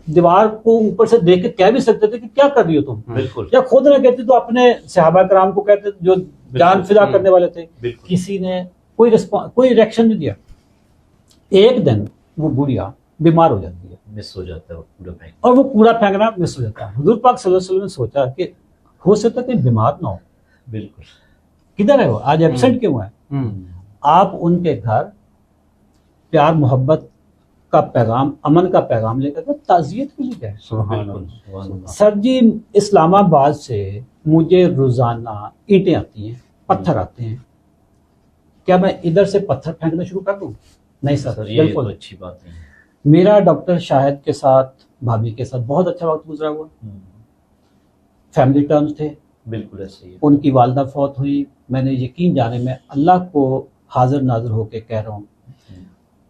S2: दीवार को ऊपर से देख के कह भी सकते थे कि क्या कर रही हो तुम,
S1: बिल्कुल।
S2: या खुद ना कहते तो अपने सहाबा कराम को कहते जो जान फिदा करने वाले थे।
S1: बिल्कुल।
S2: किसी ने कोई रिएक्शन नहीं दिया। एक दिन वो बुढ़िया बीमार हो जाती है
S1: मिस हो जाता है वो कूड़ा फेंक।
S2: और वो कूड़ा फेंकना मिस हो जाता है। हुजूर पाक सल्लल्लाहु अलैहि वसल्लम ने सोचा कि हो सकता है कहीं बीमार ना हो,
S1: बिल्कुल।
S2: किधर है वो, आज एब्सेंट क्यों है? आप उनके घर प्यार मोहब्बत का पैगाम, अमन का पैगाम लेकर के ताज़ियत के लिए गए।
S1: बिल्कुल। सुभान अल्लाह।
S2: सर जी इस्लामाबाद से मुझे रोजाना ईंटें आती हैं, पत्थर आते हैं, क्या मैं इधर से पत्थर फेंकना शुरू कर दूं? नहीं सर,
S1: सर ये तो
S2: बिल्कुल।
S1: अच्छी बात नहीं है।
S2: मेरा डॉक्टर शाहिद के साथ, भाभी के साथ बहुत अच्छा वक्त गुजरा हुआ, फैमिली टर्म्स थे।
S1: बिल्कुल ऐसे ही है।
S2: उनकी वालदा फौत हुई, मैंने यकीन जाने में अल्लाह को हाजिर नाजिर होकर कह रहा हूँ,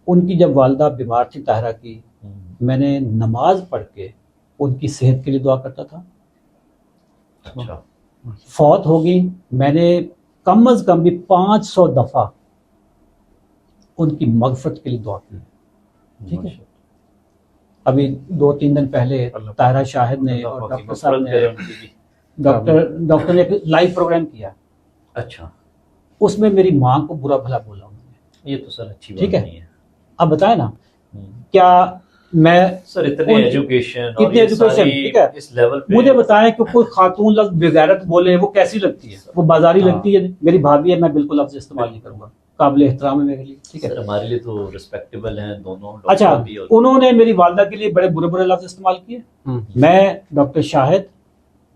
S2: उनकी जब वालदा बीमार थी ताहिरा की, मैंने नमाज पढ़ के उनकी सेहत के लिए दुआ करता था।
S1: अच्छा।
S2: फौत हो गई, मैंने कम अज कम भी 500 दफा उनकी मगफरत के लिए दुआ की। ठीक है, अभी 2-3 दिन पहले ताहिरा शाहिद ने और डॉक्टर साहब ने डॉक्टर ने एक लाइव प्रोग्राम किया।
S1: अच्छा।
S2: उसमें मेरी माँ को बुरा भला बोला उन्होंने।
S1: ये तो सर अच्छी बात
S2: ठीक है।
S1: नहीं है।
S2: अब बताए ना, क्या मैं
S1: सर इतने
S2: उन-
S1: एजुकेशन और
S2: इतनी
S1: ये
S2: education,
S1: सारी
S2: ठीक है।
S1: इस लेवल पे
S2: मुझे बताएं कि कोई खातून लफ्ज बेगैरत बोले वो कैसी लगती है, वो बाजारी
S3: हाँ।
S2: लगती है। मेरी भाभी है, मैं बिल्कुल लफ्ज इस्तेमाल नहीं करूंगा, काबिल एहतराम है मेरे लिए, ठीक है।
S1: सर हमारे लिए तो रिस्पेक्टेबल हैं दोनों
S2: अच्छा,
S1: डॉक्टर भी और
S2: उन्होंने मेरी वालदा के लिए बड़े बुरे बुरे लफ्ज इस्तेमाल किए। मैं डॉक्टर शाहिद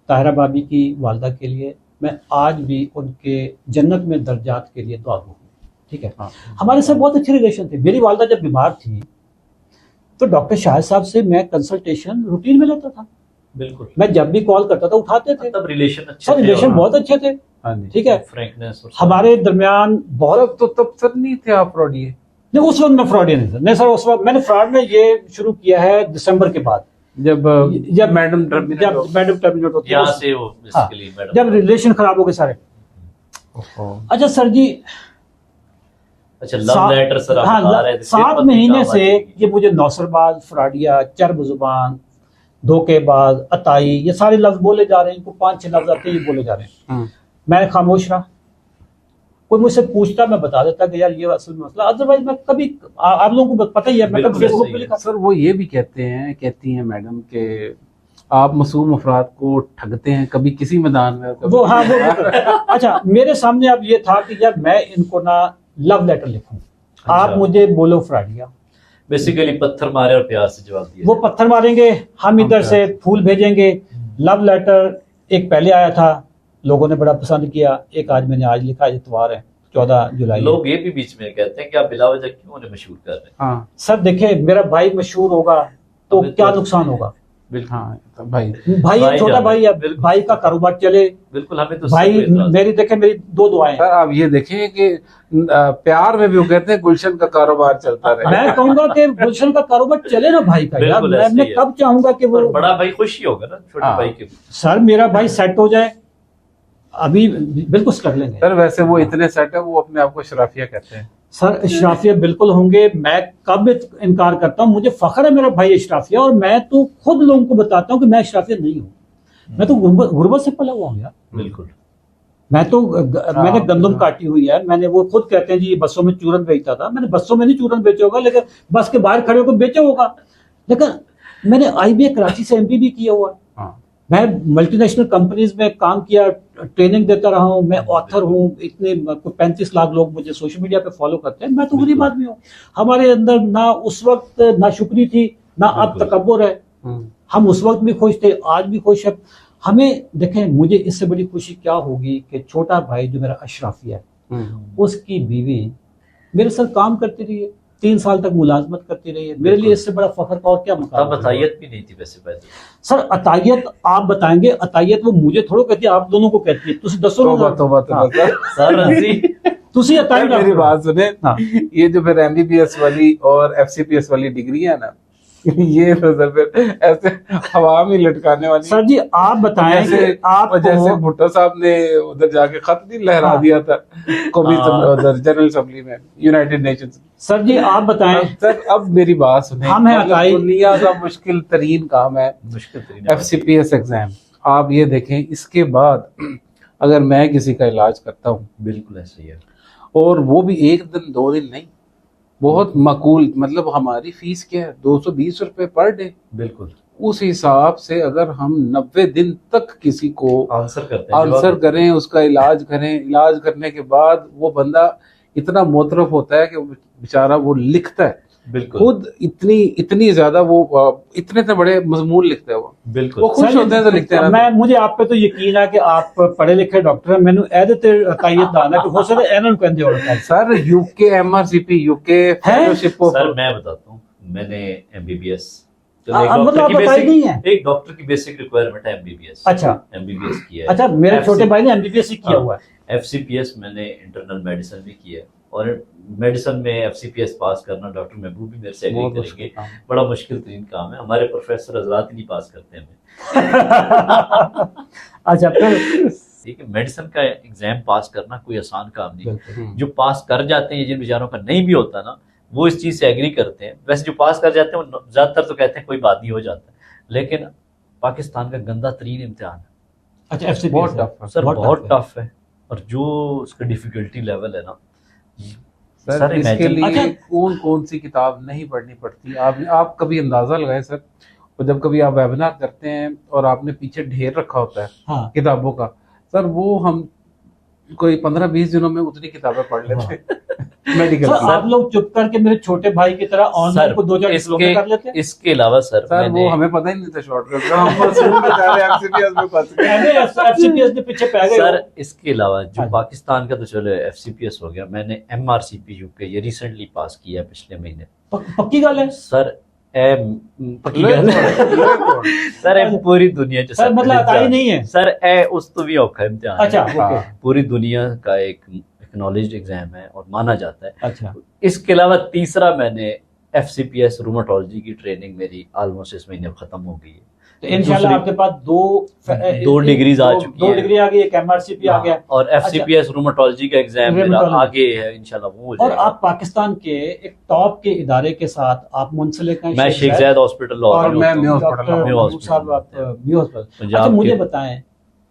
S2: ताहिरा भाभी की वालदा के लिए मैं आज भी उनके जन्नत में दर्जात के लिए दुआ हूँ, ठीक है।
S3: हाँ।
S2: हमारे साथ बहुत अच्छे रिलेशन थे। मेरी वालदा जब बीमार थी तो डॉक्टर शाहिद साहब से मैं कंसल्टेशन रूटीन में लेता था।
S1: बिल्कुल
S2: मैं जब भी कॉल करता था उठाते थे।
S1: तब रिलेशन अच्छे
S2: सर
S1: थे
S2: रिलेशन
S1: और
S2: बहुत अच्छे थे,
S3: हाँ जी।
S2: ठीक है।
S1: फ्रैंकनेस और
S2: हमारे दरमियान बहुत
S3: तब सर नहीं थे आप फ्रॉडिये?
S2: नहीं, उस वक्त मैं फ्रॉड नहीं था। नहीं सर, उस वक्त मैंने फ्रॉड में ये शुरू किया है दिसंबर के बाद,
S3: जब मैडम
S2: जब मैडम टर्मिनेट होती है
S1: यहाँ
S2: उस-
S1: से वो
S2: हाँ,
S1: बेसिकली मैडम
S2: जब रिलेशन खराब हो गए सारे। अच्छा सर जी,
S1: अच्छा लव लेटर सर आप बता रहे थे
S2: 7 महीने से ये मुझे नौसरबाज, फ्राडिया, चरब जुबान, धोखेबाज, अताई, ये सारे लफ्ज बोले जा रहे हैं। इनको 5-6 लफ्ज आते हैं, ये बोले जा रहे हैं। मैं खामोश रहा। कोई मुझसे पूछता मैं बता देता कि यार ये असल में मसला। अदरवाइज मैं कभी आप लोगों को पता ही है, मैं कभी
S1: बिल्कुल
S2: फेसबुक
S1: सही
S2: पे
S1: है।
S2: लिखा।
S3: सर वो ये भी कहती हैं मैडम के आप मासूम अफराद को ठगते हैं, कभी किसी मैदान में और कभी
S2: वो हाँ वो अच्छा, मेरे सामने अब ये था कि यार मैं इनको ना लव लेटर लिखूं, आप मुझे बोलो फ्राडिया।
S1: बेसिकली पत्थर मारे और प्यार से जवाब दिया
S2: वो पत्थर मारेंगे, हम इधर से फूल भेजेंगे। लव लेटर एक पहले आया था, लोगों ने बड़ा पसंद किया। एक आज मैंने आज लिखा, इतवार है 14 जुलाई।
S1: लोग ये भी बीच में कहते हैं कि आप बिला वजह क्यों उन्हें मशहूर कर रहे हैं।
S3: हाँ
S2: सर देखे, मेरा भाई मशहूर होगा तो
S1: अबे
S2: क्या
S1: तो-
S2: नुकसान होगा।
S1: बिल्कुल
S3: हाँ तो भाई
S2: भाई
S1: भाई
S2: छोटा
S1: जान,
S2: भाई है,
S1: बिल्कुल।
S2: भाई का कारोबार चले।
S1: बिल्कुल हमें तो
S2: भाई
S1: सब एतराज
S2: मेरी देखे, मेरी 2 दुआएं हैं।
S3: सर आप ये देखें कि प्यार में भी वो कहते हैं गुलशन का कारोबार चलता रहे।
S2: मैं कहूंगा कि गुलशन का कारोबार चले ना भाई का। यार
S1: बिल्कुल
S2: मैं
S1: ऐसे ही है।
S2: कब चाहूंगा कि वो
S1: और बड़ा भाई खुश ही होगा ना छोटे
S3: हाँ।
S1: भाई के।
S2: सर मेरा भाई सेट हो जाए, अभी बिल्कुल कर लेंगे।
S3: सर वैसे वो इतने सेट है, वो अपने आप को शराफिया कहते हैं।
S2: सर इशराफिया बिल्कुल होंगे, मैं कब इनकार करता हूँ। मुझे फख्र है मेरा भाई इशराफिया, और मैं तो खुद लोगों को बताता हूँ कि मैं इशराफिया नहीं हूँ। मैं तो गुर्बत से पला हुआ हूँ यार।
S1: बिल्कुल
S2: मैं तो मैंने गंदम काटी हुई है। मैंने, वो खुद कहते हैं जी ये बसों में चूरन बेचता था। मैंने बसों में नहीं चूरन बेचा होगा, लेकिन बस के बाहर खड़े होकर बेचा होगा। लेकिन मैंने IBA कराची से MBA भी किया हुआ है।
S3: हाँ।
S2: मैं मल्टीनेशनल कंपनीज में काम किया, ट्रेनिंग देता रहा हूँ। मैं ऑथर हूँ। इतने 35 लाख लोग मुझे सोशल मीडिया पे फॉलो करते हैं। मैं तो गरीब आदमी हूँ। हमारे अंदर ना उस वक्त ना शुक्री थी, ना अब तकब्बुर है। हम उस वक्त भी खुश थे, आज भी खुश है। हमें देखें, मुझे इससे बड़ी खुशी क्या होगी कि छोटा भाई जो मेरा अशराफिया है, उसकी बीवी मेरे साथ काम करती रही है, 3 साल तक मुलाजमत करती रही है। मेरे लिए इससे बड़ा फख्र का और क्या
S1: तब
S2: मुकाबला।
S1: अतायत भी नहीं थी वैसे पहले।
S2: सर अतायत आप बताएंगे, अतायत वो मुझे थोड़ा कहती है, आप दोनों को कहती है। तुसी दसो
S3: तौबा
S2: ना।
S3: तौबा तौबा सर।
S1: सर रजी
S2: तुसी अतायत
S3: मेरी बात सुने,
S2: हाँ।
S3: ये जो फिर MBBS वाली और FCPS वाली डिग्री है ना, ये तो सर फिर ऐसे हवा में लटकाने वाली।
S2: सर जी आप बताएं कि आप
S3: जैसे भुट्टो साहब ने उधर जाके खत नहीं लहरा
S2: हाँ।
S3: दिया था कौमी उधर जनरल असेंबली में, यूनाइटेड नेशंस।
S2: सर जी आप बताएं।
S3: सर अब मेरी बात सुने,
S2: हम हैं अताई।
S3: दुनिया का मुश्किल तरीन काम है
S1: मुश्किल तरीन
S3: FCPS एग्जाम। आप ये देखें, इसके बाद अगर मैं किसी का इलाज करता हूँ,
S1: बिल्कुल ऐसे ही है।
S3: और वो भी 1 दिन 2 दिन नहीं, बहुत माकूल, मतलब हमारी फीस क्या है, 220 रुपए पर डे।
S1: बिल्कुल
S3: उस हिसाब से अगर हम 90 दिन तक किसी को
S1: आंसर करते हैं,
S3: आंसर
S1: जवाब
S3: करें, उसका इलाज करें, इलाज करने के बाद वो बंदा इतना मोतरफ होता है कि बेचारा वो लिखता है
S1: बिल्कुल
S3: खुद इतनी ज्यादा, वो इतने बड़े मजमून लिखता है वो
S1: बिल्कुल
S3: खुश
S2: सर जी,
S3: होते हैं तो लिखते हैं ना।
S2: मैं मुझे आप पे तो यकीन है कि आप पढ़े लिखे डॉक्टर हैं। मैंने ऐदते अतायत दाना कि हो सकता है एनन कहंदे होता है।
S3: Sir UK MRCP UK fellowship
S1: sir मैं बताता हूँ, मैंने MBBS
S2: मतलब आप बताई नहीं है।
S1: एक डॉक्टर की बेसिक रिक्वायरमेंट है MBBS।
S2: अच्छा
S1: MBBS किया है।
S2: अच्छा, मेरे छोटे भाई ने MBBS ही किया
S1: हाँ।
S2: हुआ है।
S1: FCPS मैंने इंटरनल मेडिसिन भी किया है, और मेडिसिन में FCPS पास करना, डॉक्टर महबूब भी मेरे से एग्री
S3: बहुत
S1: करेंगे,
S3: मुश्किल काम।
S1: बड़ा मुश्किल तरीन काम है। हमारे प्रोफेसर हजरात ही नहीं पास करते हमें।
S2: अच्छा फिर
S1: ठीक है, मेडिसिन का एग्जाम पास करना कोई आसान काम नहीं।
S3: बिल्कुल।
S1: जो पास कर जाते हैं, जिन बेचारों का नहीं भी होता ना, वो इस चीज से एग्री करते हैं। वैसे जो पास कर जाते हैं वो ज्यादातर तो कहते हैं कोई बात नहीं, हो जाता है। लेकिन पाकिस्तान का गंदा तरीन इम्तिहान है
S2: अच्छा FCPS
S3: बहुत टफ है
S1: सर, बहुत
S2: है।
S1: टफ है। और जो उसका डिफिकल्टी लेवल है ना,
S3: सर इसके
S1: imagine-
S3: लिए
S2: अच्छा।
S3: कौन कौन सी किताब नहीं पढ़नी पड़ती, आप कभी अंदाजा लगाए सर, और जब कभी आप वेबिनार करते हैं और आपने पीछे ढेर रखा होता है
S2: हाँ
S3: किताबों का, सर वो हम कोई 15-20 दिनों में उतनी किताबें पढ़ लेते हैं मेडिकल
S2: सर
S3: की।
S2: आप लोग चुप करके मेरे छोटे भाई की तरह ऑनलाइन
S1: सर,
S2: को 2-4 डिप्लोमे कर लेते हैं।
S1: इसके अलावा सर
S3: सर वो हमें पता ही नहीं था शॉर्टकट का, हम बस शुरू में जा रहे हैं एफसीपीएस में फंस गए।
S2: एफसीपीएस के पीछे पै गए
S1: सर
S2: हो।
S1: इसके अलावा जो
S2: हाँ जी।
S1: पाकिस्तान का तो चलो एफसीपीएस हो गया, मैंने एमआरसीपी यूके ये रिसेंटली पास किया है पिछले महीने।
S2: पक्की गल है
S1: सर पक्की गल है सर ए पूरी दुनिया च
S2: सर, मतलब अताई नहीं है।
S1: सर ए उस तो भी औखा इम्तिहान है।
S2: अच्छा
S3: हाँ।
S2: ओके
S1: पूरी दुनिया का एक एक्नॉलेज्ड एग्जाम है और माना जाता है।
S2: अच्छा
S1: इसके अलावा तीसरा मैंने एफसीपीएस रूमेटोलॉजी की ट्रेनिंग मेरी ऑलमोस्ट इस महीने खत्म हो गई है।
S2: तो इंशाल्लाह आपके पास
S1: दो डिग्रीज आ चुकी
S2: दो
S1: हैं।
S2: डिग्री आ गई, एक एमआरसीपी आ गया
S1: और एफसीपीएस रूमेटोलॉजी का एग्जाम मेरा
S2: रूमेटोलॉजी।
S1: आगे है, इंशाल्लाह वो हो
S2: और
S1: जाएगा।
S2: आप पाकिस्तान के एक टॉप के इदारे के साथ आप मुंसलिक हैं,
S1: मैं शेख जायद हॉस्पिटल
S2: और
S1: लाहौर में
S3: मैं
S1: होता हूँ।
S3: म्यूज़
S2: डॉक्टर
S3: हॉस्पिटल,
S1: म्यूज़
S2: महबूब साहब आप म्यूज़ हॉस्पिटल।
S1: पंजाब
S2: अच्छा मुझे
S1: के-
S2: बताएं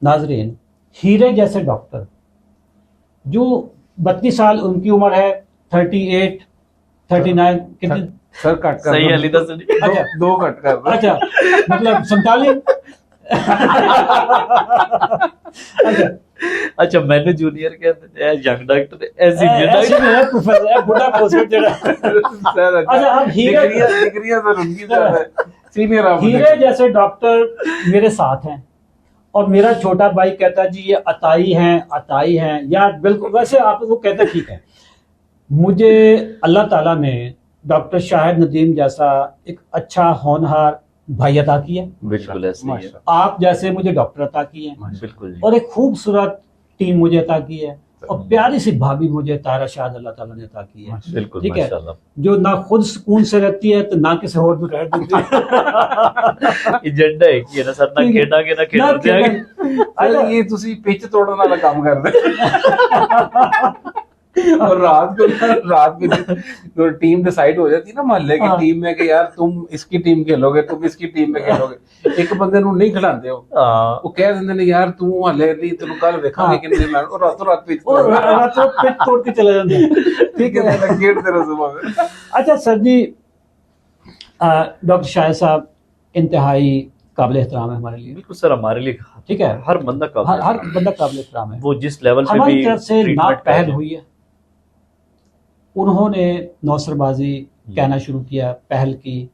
S2: नाजरीन, हीरे जैसे डॉक्टर जो 32 साल उनकी उम्र है, 38 39 कितनी,
S3: सर कट कर
S1: सही
S3: दो।
S1: है अली दस नहीं।
S2: अच्छा
S3: दो कट कर दो।
S2: अच्छा मतलब 47 अच्छा
S1: अच्छा मैंने जूनियर कहते हैं यंग डॉक्टर ऐसी
S2: ऐसे में है प्रोफेसर है बुढ़ा पोस्ट जड़ा।
S3: सर
S2: अच्छा आप हीरे
S3: डिग्रियां सर उनकी ज्यादा है, सीनियर आप
S2: हीरे जैसे डॉक्टर मेरे साथ हैं और मेरा छोटा भाई कहता है जी ये अताई हैं यार, बिल्कुल वैसे आप वो कहते ठीक है। मुझे अल्लाह ताला ने डॉक्टर शाहिद नदीम जैसा एक अच्छा होनहार भाई अता किया,
S1: बिल्कुल ऐसे ही है।
S3: माशाल्लाह।
S2: आप जैसे मुझे डॉक्टर अता किए हैं,
S1: बिल्कुल जी।
S2: और एक खूबसूरत टीम मुझे अता की है, और प्यारी सी भाभी मुझे तारा शाद अल्लाह ताला ने अता की है,
S1: बिल्कुल
S2: ठीक है।
S1: माशाल्लाह।
S2: जो ना खुद सुकून से रहती है तो ना किसी और में रह देती है।
S1: एजेंडा एक ही है ना सर, ना
S2: ठीक है।
S1: खेड़ा के ना
S2: ना
S1: खेड़ जाएंगे।
S2: खेलना।
S3: सर ये तुसी पिच तोड़न वाला काम कर दे और रात को जो टीम डिसाइड हो जाती है ना मोहल्ले की
S2: हाँ।
S3: टीम में कि यार तुम इसकी टीम खेलोगे, तुम इसकी टीम में खेलोगे, एक बंदे ਨੂੰ नहीं खिलाते हो,
S1: हाँ,
S3: वो कह देंगे ने यार तू हले नहीं तेन कल देखा
S2: हाँ।
S3: कि नहीं मैं और रातों रात पिच
S2: और
S3: तोड़
S2: रातों पिच तोड़ के चले जाते हैं।
S3: ठीक है गेट तेरा सुबह में।
S2: अच्छा सर जी, डॉक्टर शाहिद साहब इंतहाई काबिल एहतराम है हमारे लिए,
S1: बिल्कुल सर हमारे लिए
S2: ठीक है।
S1: हर बंदा का
S2: हर बंदा काबिल एहतराम है।
S1: वो जिस लेवल पे
S2: हमारी
S1: भी
S2: तरफ से
S1: treatment
S2: नाक
S1: कर रहे
S2: पहल
S1: हैं।
S2: हुई है, उन्होंने नौसरबाजी कहना शुरू किया, पहल की,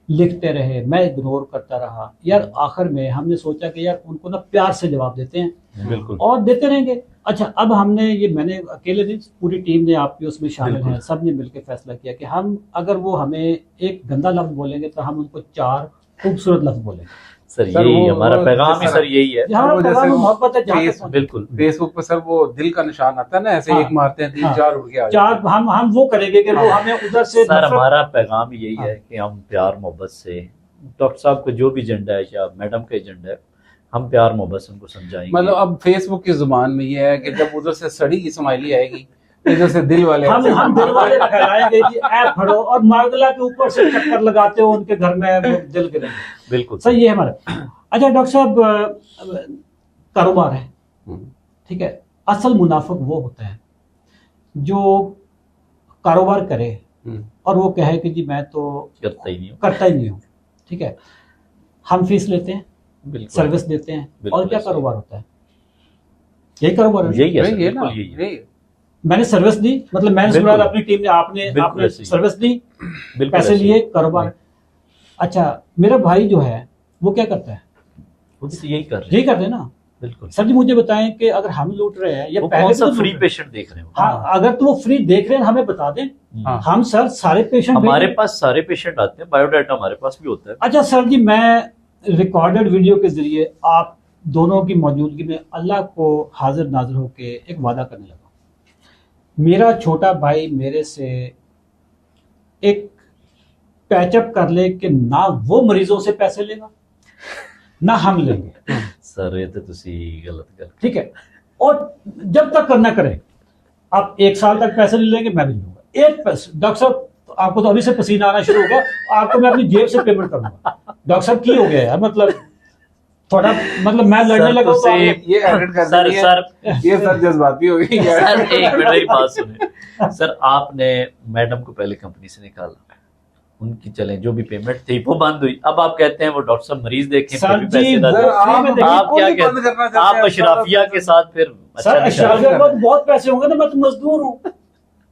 S2: लिखते रहे, मैं इग्नोर करता रहा। यार आखिर में हमने सोचा कि यार उनको ना प्यार से जवाब देते हैं
S1: बिल्कुल
S2: और देते रहेंगे। अच्छा अब हमने ये, मैंने अकेले नहीं, पूरी टीम ने, आप भी उसमें शामिल
S1: बिल्कुल।
S2: हैं, सब ने मिलकर फैसला किया कि हम अगर वो हमें एक गंदा लफ्ज बोलेंगे तो हम उनको 4 खूबसूरत लफ्ज बोलेंगे।
S1: सर
S3: सर,
S1: यही
S3: वो-
S1: हमारा
S3: वो
S1: पैगाम ही
S3: जैसा-
S1: सर यही है।
S2: जहाँ
S3: वो जैसे
S2: पैगाम
S3: वो
S2: मोहब्बत है, जहाँ
S3: फेस-
S2: तक पहुंचे।
S1: बिल्कुल
S3: फेसबुक पे सर वो दिल का निशान आता है ना, ऐसे
S2: हाँ।
S3: एक मारते हैं 3
S2: हाँ।
S3: 4 उड़ के आ जाते
S2: 4
S3: हैं।
S2: हम वो करेंगे कि वो हमें उधर से
S1: सर
S2: नफरत-
S1: हमारा पैगाम ही यही
S2: हाँ।
S1: है कि हम प्यार मोहब्बत से, डॉक्टर साहब का जो भी एजेंडा है या मैडम का एजेंडा है, हम प्यार मोहब्बत से उनको समझाएंगे।
S3: मतलब अब फेसबुक की जुबान में ये है कि जब उधर से सड़ी की स्माइली आएगी, इधर से दिल वाले
S2: हम दिल वाले फैलाएंगे जी, ऐ फड़ो, और मार्गला के ऊपर से चक्कर लगाते हो उनके घर में, वो दिल गिरेंगे।
S1: बिल्कुल
S2: सर ये हमारा। अच्छा डॉक्टर साहब, कारोबार है, ठीक है। असल मुनाफिक वो होता है जो कारोबार करे और वो कहे कि जी मैं तो
S1: करता ही नहीं हूँ।
S2: करता ही नहीं हूँ, ठीक है। हम फीस लेते हैं,
S1: बिल्कुल
S2: सर्विस देते हैं,
S1: बिल्कुल
S2: और क्या
S1: ऐसे।
S2: कारोबार होता है? यही कारोबार है।
S1: यही है सर,
S3: यही है ना,
S1: बिल्कुल यही है।
S3: यही है।
S2: मैंने सर्विस दी, मतलब मैंने
S1: बिल्कुल।
S2: सुना अपनी टीम ने, आपने
S1: बिल्कुल ऐसे ही।
S2: सर्विस दी,
S1: बिल्कुल
S2: पैसे
S1: ऐसे
S2: लिए,
S1: ही।
S2: कारोबार। अच्छा मेरा भाई जो है वो क्या करता है?
S1: वो भी तो यही कर रहे
S2: यही
S1: हैं।
S2: करते हैं ना।
S1: बिल्कुल
S2: सर जी मुझे बताएं कि अगर हम लूट रहे हैं या
S1: वो
S2: पहले
S1: कौन
S2: भी
S1: सा
S2: तो
S1: फ्री
S2: लूट रहे हैं।
S1: पेशेंट देख रहे हो?
S2: हाँ अगर तो वो फ्री देख रहे हैं हमें बता दें,
S3: हाँ।
S2: हम सर सारे पेशेंट
S1: हमारे पास सारे पेशेंट आते हैं, बायोडाटा हमारे पास भी होता है।
S2: अच्छा सर जी, मैं रिकॉर्डेड वीडियो के जरिए आप दोनों की मौजूदगी में अल्लाह को हाजिर नाजिर होके एक वादा करने लगा। मेरा छोटा भाई मेरे से एक पैचअप कर ले कि ना वो मरीजों से पैसे लेगा ना हम लेंगे,
S1: सर ये तो तुसी गलत कर।
S2: ठीक है। और जब तक करना करे, आप 1 साल तक पैसे नहीं लेंगे, मैं भी नहीं लूंगा एक पैसे। डॉक्टर साहब आपको तो अभी से पसीना आना शुरू होगा, आपको मैं अपनी जेब से पेमेंट करूंगा। डॉक्टर साहब की हो गया यार, मतलब थोड़ा मतलब मैं लड़ने
S1: सर,
S2: लगा
S1: तो
S2: तो
S1: से-
S3: ये एडिट कर
S1: सर
S3: देंगे।
S1: सर
S3: ये सर जज्बाती हो गई है।
S1: सर एक मिनट मेरी बात सुने सर, आपने मैडम को पहले कंपनी से निकाला, उनकी चलें जो भी पेमेंट थी वो बंद हुई, अब आप कहते हैं वो डॉक्टर साहब मरीज देखें
S2: सर
S1: फिर भी
S2: जी,
S1: पैसे ना
S3: सर,
S1: दें।
S3: आप
S1: आप
S3: बिल्कुल
S1: क्या
S3: ही बंद
S1: कहते
S3: करना
S1: हैं?
S3: चाहते हैं
S1: आप अशराफिया के साथ फिर
S2: सर
S1: अच्छा नहीं
S2: अशराफिया
S1: कर
S2: को तो बहुत पैसे होंगे ना, मैं तो मजदूर हूँ,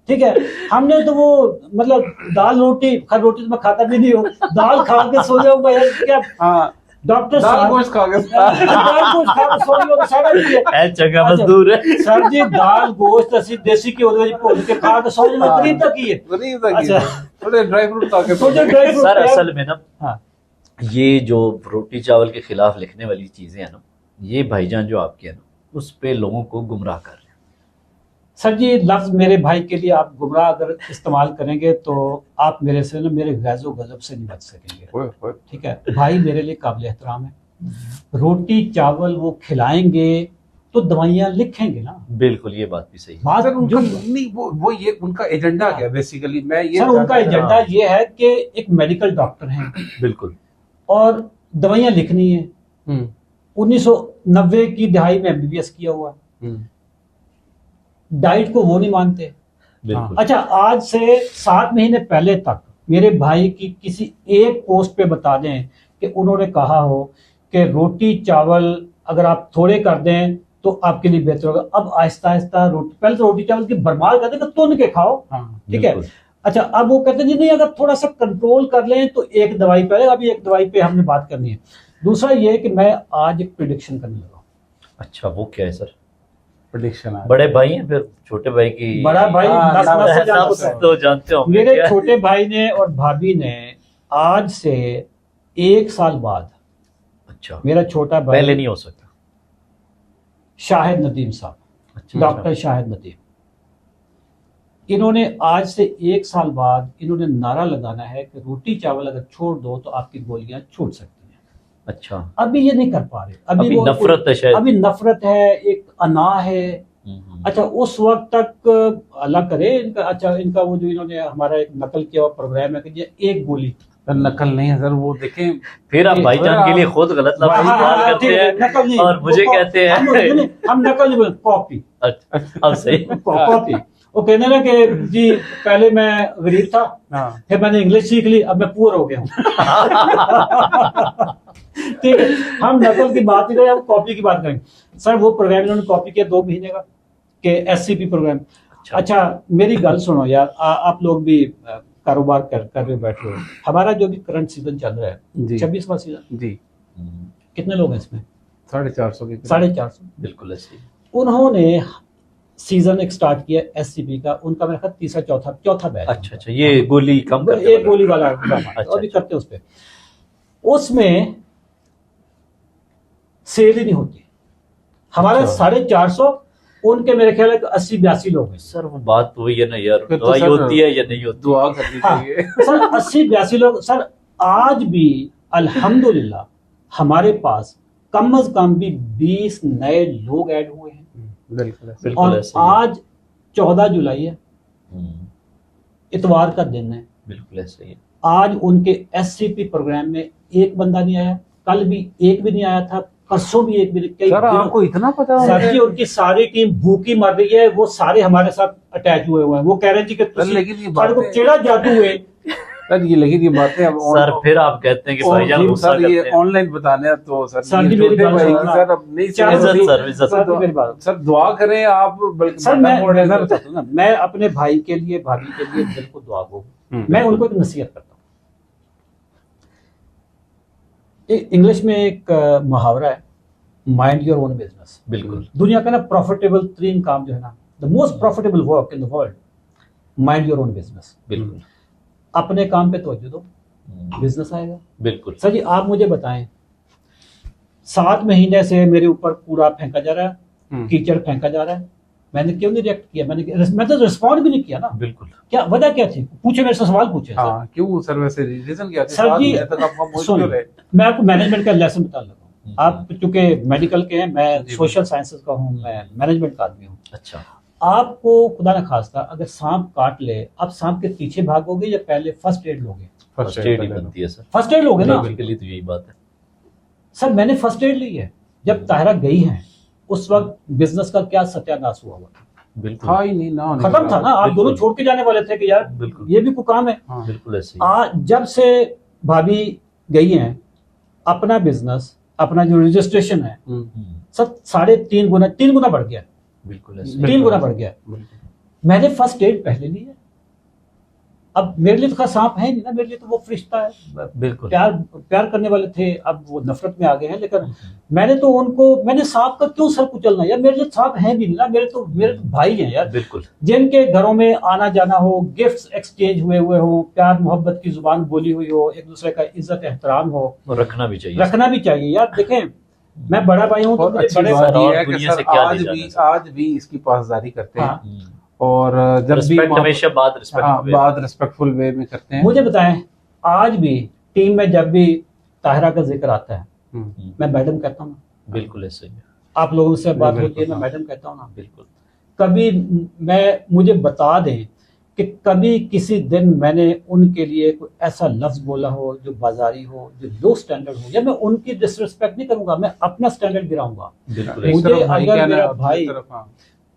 S2: ठीक है। हमने तो वो मतलब दाल रोटी, खैर रोटी तो मैं खाता भी नहीं हूँ, दाल खा के सो जाऊंगा यार क्या
S3: हाँ,
S2: डॉक्टर
S3: दाल
S2: साहब
S3: गोश्त खा के
S2: दाल गोश्त खा के सो जाऊंगा, सारा ठीक है।
S1: है, चंगा
S2: अच्छा,
S1: मजदूर है।
S2: सर जी दाल गोश्त असि देसी घी ਉਹਦੇ ਵਿੱਚ ਭੁੰਨ ਕੇ ਖਾ ਕੇ ਸੌ ਜਾਣਾ, ਗਰੀਬ ਦਾ ਕੀ ਹੈ।
S3: नहीं था
S2: अच्छा।
S3: थोड़े ड्राई फ्रूट खा के
S2: तो जो ड्राई फ्रूट
S1: सर
S2: है-
S1: असल में ना
S2: हाँ
S1: ये जो रोटी चावल के खिलाफ लिखने वाली चीजें हैं ना, ये भाईजान जो आपके है ना उस पे लोगों को गुमराह कर रहे हैं।
S2: सर जी लफ्ज मेरे भाई के लिए आप गुमराह अगर इस्तेमाल करेंगे तो आप मेरे से ना मेरे गैज़ो गजब से नहीं बच सकेंगे,
S3: ओए, ओए।
S2: ठीक है। भाई मेरे लिए काबिल एहतराम है, रोटी चावल वो खिलाएंगे तो दवाइयाँ लिखेंगे ना,
S1: बिल्कुल ये बात भी सही है।
S2: बात
S3: सर उनका
S2: जो
S3: नहीं वो ये उनका एजेंडा क्या बेसिकली मैं ये
S2: सर उनका
S3: जानना चाह रहा
S2: एजेंडा ये है कि एक मेडिकल डॉक्टर हैं
S1: बिल्कुल
S2: और दवाइयाँ लिखनी है।
S3: हूं।
S2: 1990 की दहाई में एमबीबीएस किया हुआ है,
S3: हम्म।
S2: डाइट को वो नहीं मानते।
S1: बिल्कुल
S2: अच्छा आज से 7 महीने पहले तक मेरे भाई की किसी एक पोस्ट पे बता दें कि उन्होंने कहा हो कि रोटी चावल अगर आप थोड़े कर दें तो आपके लिए बेहतर होगा। अब आहिस्ता आहिस्ता रोटी, पहले तो रोटी चावल की भरमार कर दें, तुन के खाओ,
S3: हाँ,
S2: ठीक है।
S1: बिल्कुल।
S2: अच्छा अब वो कहते हैं जी नहीं अगर थोड़ा सा कंट्रोल कर लें तो एक दवाई पे, अभी एक दवाई पे हमने बात करनी है। दूसरा ये है कि मैं आज एक प्रिडिक्शन करने लगा।
S1: अच्छा वो क्या है सर?
S3: प्रेडिक्शन है
S1: बड़े भाई हैं फिर छोटे भाई की?
S2: बड़ा भाई
S3: हाँ,
S2: 10
S3: सब-
S2: से
S1: सब
S2: ज्यादा होता है।
S1: तो जानते हो
S2: मेरे छोटे भाई ने और भाभी ने आज से 1 साल बाद,
S1: अच्छा
S2: मेरा छोटा भाई
S1: पहले नहीं हो सकता।
S2: शाहिद नदीम साहब,
S1: अच्छा
S2: डॉक्टर शाहिद नदीम, इन्होंने आज से 1 साल बाद इन्होंने नारा लगाना है कि रोटी चावल अगर छोड़ दो तो आपकी गोलियां छूट सकती हैं।
S1: अच्छा
S2: अभी ये नहीं कर पा रहे,
S1: अभी
S2: वो
S1: नफरत है शायद।
S2: अभी नफरत है, एक अना है।
S1: हम्म।
S2: अच्छा उस वक्त तक अल्लाह करे इनका, अच्छा इनका वो जो इन्होंने हमारा एक नकल किया हुआ प्रोग्राम है कि ये एक गोली,
S3: सर नकल नहीं है सर वो देखें
S1: फिर आप भाईजान के लिए खुद गलत लफ्ज
S2: हाँ,
S1: इस्तेमाल
S2: हाँ,
S1: करते
S2: ठीक है,
S1: हैं
S2: नकल नहीं,
S1: और मुझे
S2: वो
S1: कहते हैं
S2: हम नकल नहीं बोलते, कॉपी।
S1: अच्छा, अब सही।
S2: कॉपी वो कहने ना कि जी पहले मैं गरीब था,
S3: हाँ
S2: फिर मैंने इंग्लिश सीख ली, अब मैं पुअर हो गया हूँ। ठीक है, हम नकल की बात नहीं करें, हम कॉपी की बात करेंगे। सर वो प्रोग्राम इन्होंने कॉपी किया 2 महीने का कि एससीपी प्रोग्राम। अच्छा मेरी गल सुनो यार, आप लोग भी कारोबार कर रहे बैठे हो। हमारा जो भी करंट सीजन चल रहा है,
S3: जी
S2: 26वां सीजन,
S3: जी
S2: कितने लोग हैं इसमें?
S3: 450 के
S2: 450।
S1: बिल्कुल ऐसे ही।
S2: उन्होंने सीजन एक स्टार्ट किया एससीपी का, उनका मेरा ख्याल तीसरा चौथा बैच।
S1: अच्छा अच्छा ये गोली कम करने
S2: एक
S1: वाला।
S2: गोली वाला ड्रामा
S1: अच्छा,
S2: अभी करते हैं उस पे, उसमें सेल ही नहीं होती। हमारा
S3: अच्छा।
S2: 450, उनके मेरे ख्याल है 80-82 लोग हैं।
S1: सर वो बात तो वही है ना यार,
S3: फिर तो
S1: दवाई
S3: सर
S1: होती है या नहीं होती?
S3: दुआ करनी
S2: हाँ,
S3: चाहिए।
S2: सर 80-82 लोग। सर आज भी अल्हम्दुलिल्लाह हमारे पास कम अज कम भी 20 नए लोग ऐड हुए हैं।
S3: बिल्कुल
S1: बिल्कुल
S2: और
S1: ऐसे ही है।
S2: आज 14 जुलाई है,
S1: हम्म,
S2: इतवार का दिन है।
S1: बिल्कुल ऐसे ही है।
S2: आज उनके एससीपी प्रोग्राम में एक बंदा नहीं आया, कल भी एक भी नहीं आया था, परसों भी एक भी नहीं। कई
S3: सर
S2: दिनों-
S3: आपको इतना पता
S2: सर
S3: है?
S2: जी उनकी सारी टीम भूखी मर रही है, वो सारे हमारे साथ अटैच हुए हुए हैं। वो कह रहे हैं जी कि तुसी
S3: लेकिन ये
S2: सारे को
S3: बातें-
S2: चिड़ा जादू हुए।
S3: सर ये लेकिन ये बातें अब
S1: सर फिर आप कहते हैं कि भाईजान गुस्सा
S3: सर
S1: करते
S3: ये
S1: हैं।
S3: ऑनलाइन बताने हैं तो सर
S2: सर
S3: ये
S2: जी, मेरी
S3: छोटे
S2: बात
S3: भाई की
S2: सुनना।
S3: सर अब नहीं
S2: चार
S3: समझ
S1: इज्जत
S3: रही।
S1: सर, इज्जत।
S2: सर मेरी बात,
S3: सर दुआ करें आप बल्कि
S2: सर
S3: बता बोल रहे
S2: मैं
S3: हैं,
S2: बताता हूँ ना, मैं अपने भाई के लिए भाभी के लिए दिल को दुआ गो हूँ। मैं उनको एक नसीहत करता हूँ। इंग्लिश में एक मुहावरा है, माइंड योर ओन बिजनेस।
S1: बिल्कुल
S2: दुनिया का ना प्रॉफिटेबल 3 काम जो है ना, the most profitable work in the world, mind your own business.
S1: बिल्कुल
S2: अपने काम पे तवज्जो दो, बिजनेस आएगा।
S1: बिल्कुल।
S2: सर जी आप मुझे बताएं, 7 महीने से मेरे ऊपर कूड़ा फेंका जा रहा है, कीचड़ फेंका जा रहा है, मैंने क्यों नहीं रिएक्ट किया? मैं तो रिस्पॉन्ड भी नहीं किया ना।
S1: बिल्कुल
S2: क्या वजह क्या थी? पूछे, मेरे से सवाल पूछे। सर
S3: हाँ क्यों सर वैसे रीजन क्या थे?
S2: सर
S3: 7
S2: जी,
S3: महीने तक आपका मुश्किल
S2: सुन,
S3: है।
S2: मैं आपको मैनेजमेंट का लेसन बता लगा हूँ। आप चूंकि मेडिकल के हैं, मैं
S3: जी,
S2: सोशल साइंसेस का हूँ, मैं मैनेजमेंट का आदमी हूँ।
S1: अच्छा
S2: आपको खुदा न खास्ता अगर सांप काट ले, आप सांप के पीछे भागोगे या पहले फर्स्ट एड लोगे?
S1: फर्स्ट एड ही बनती है सर।
S2: फर्स्ट एड लोगे ना।
S1: मेडिकल के लिए तो यही बात है।
S2: सर मैंने फर्स्ट एड ली है। जब ताहिरा गई हैं उस वक्त बिजनेस का क्या सत्यानाश हुआ था,
S1: बिल्कुल
S3: था ही नहीं ना, होने
S2: खत्म था ना। आप
S1: बिल्कुल।
S2: दोनों छोड़ के जाने वाले थे कि यार
S1: बिल्कुल
S2: ये भी कोई काम है।
S3: हाँ।
S1: बिल्कुल ऐसे ही।
S2: आज जब से भाभी गई हैं, अपना बिजनेस, अपना जो रजिस्ट्रेशन है सब 3.5 गुना बढ़ गया,
S1: बिल्कुल ऐसे ही।
S2: 3 गुना बढ़ गया।
S3: बिल्कुल।
S2: मैंने फर्स्ट एड पहले ली है। अब मेरे लिए तो खैर सांप है नहीं ना, मेरे लिए तो वो फरिश्ता है।
S1: बिल्कुल
S2: प्यार करने वाले थे, अब वो नफरत में आ गए हैं। लेकिन मैंने तो उनको, मैंने सांप का क्यों सर कुचलना यार, मेरे लिए सांप है भी नहीं ना, मेरे तो भाई हैं यार,
S1: बिल्कुल
S2: जिनके घरों में आना जाना हो, गिफ्ट्स एक्सचेंज हुए हो, प्यार मोहब्बत की जुबान बोली हुई हो, एक दूसरे का इज्जत एहतराम हो,
S1: और रखना भी चाहिए।
S2: रखना भी चाहिए यार। देखें मैं बड़ा भाई हूँ तो
S3: और
S2: मुझे
S3: अच्छी
S2: बड़े
S3: बात
S1: और
S3: ये है कि
S1: दुनिया से
S3: सर
S1: क्या ले जाना है सर?
S3: आज भी इसकी पासदारी करते हैं।
S2: हाँ।
S3: और जब भी
S1: रिस्पेक्ट हमेशा बात रिस्पेक्ट
S3: हाँ, बात रिस्पेक्टफुल वे में करते हैं।
S2: मुझे बताएं, आज भी टीम में जब भी ताहिरा का जिक्र आता है मैं मैडम कहता हूँ ना।
S1: बिल्कुल ऐसे ही।
S2: आप लोगों से बात
S3: बिल्कुल,
S2: होती है मैं
S3: हाँ।
S2: मैडम कहता हूँ ना।
S1: बिल्कुल
S2: कभी मुझे बता दें कि कभी किसी दिन मैंने उनके लिए कोई ऐसा लफ्ज बोला हो जो बाजारी हो, जो लो स्टैंडर्ड हो, या मैं उनकी डिसरिस्पेक्ट नहीं करूंगा, मैं अपना स्टैंडर्ड गिराऊंगा।
S1: बिल्कुल
S3: एक
S1: ऐसे
S2: मुझे
S3: तरफ भाई
S2: अगर
S3: कहना,
S2: मेरा
S3: दूसरी
S2: भाई
S3: तरफ हाँ।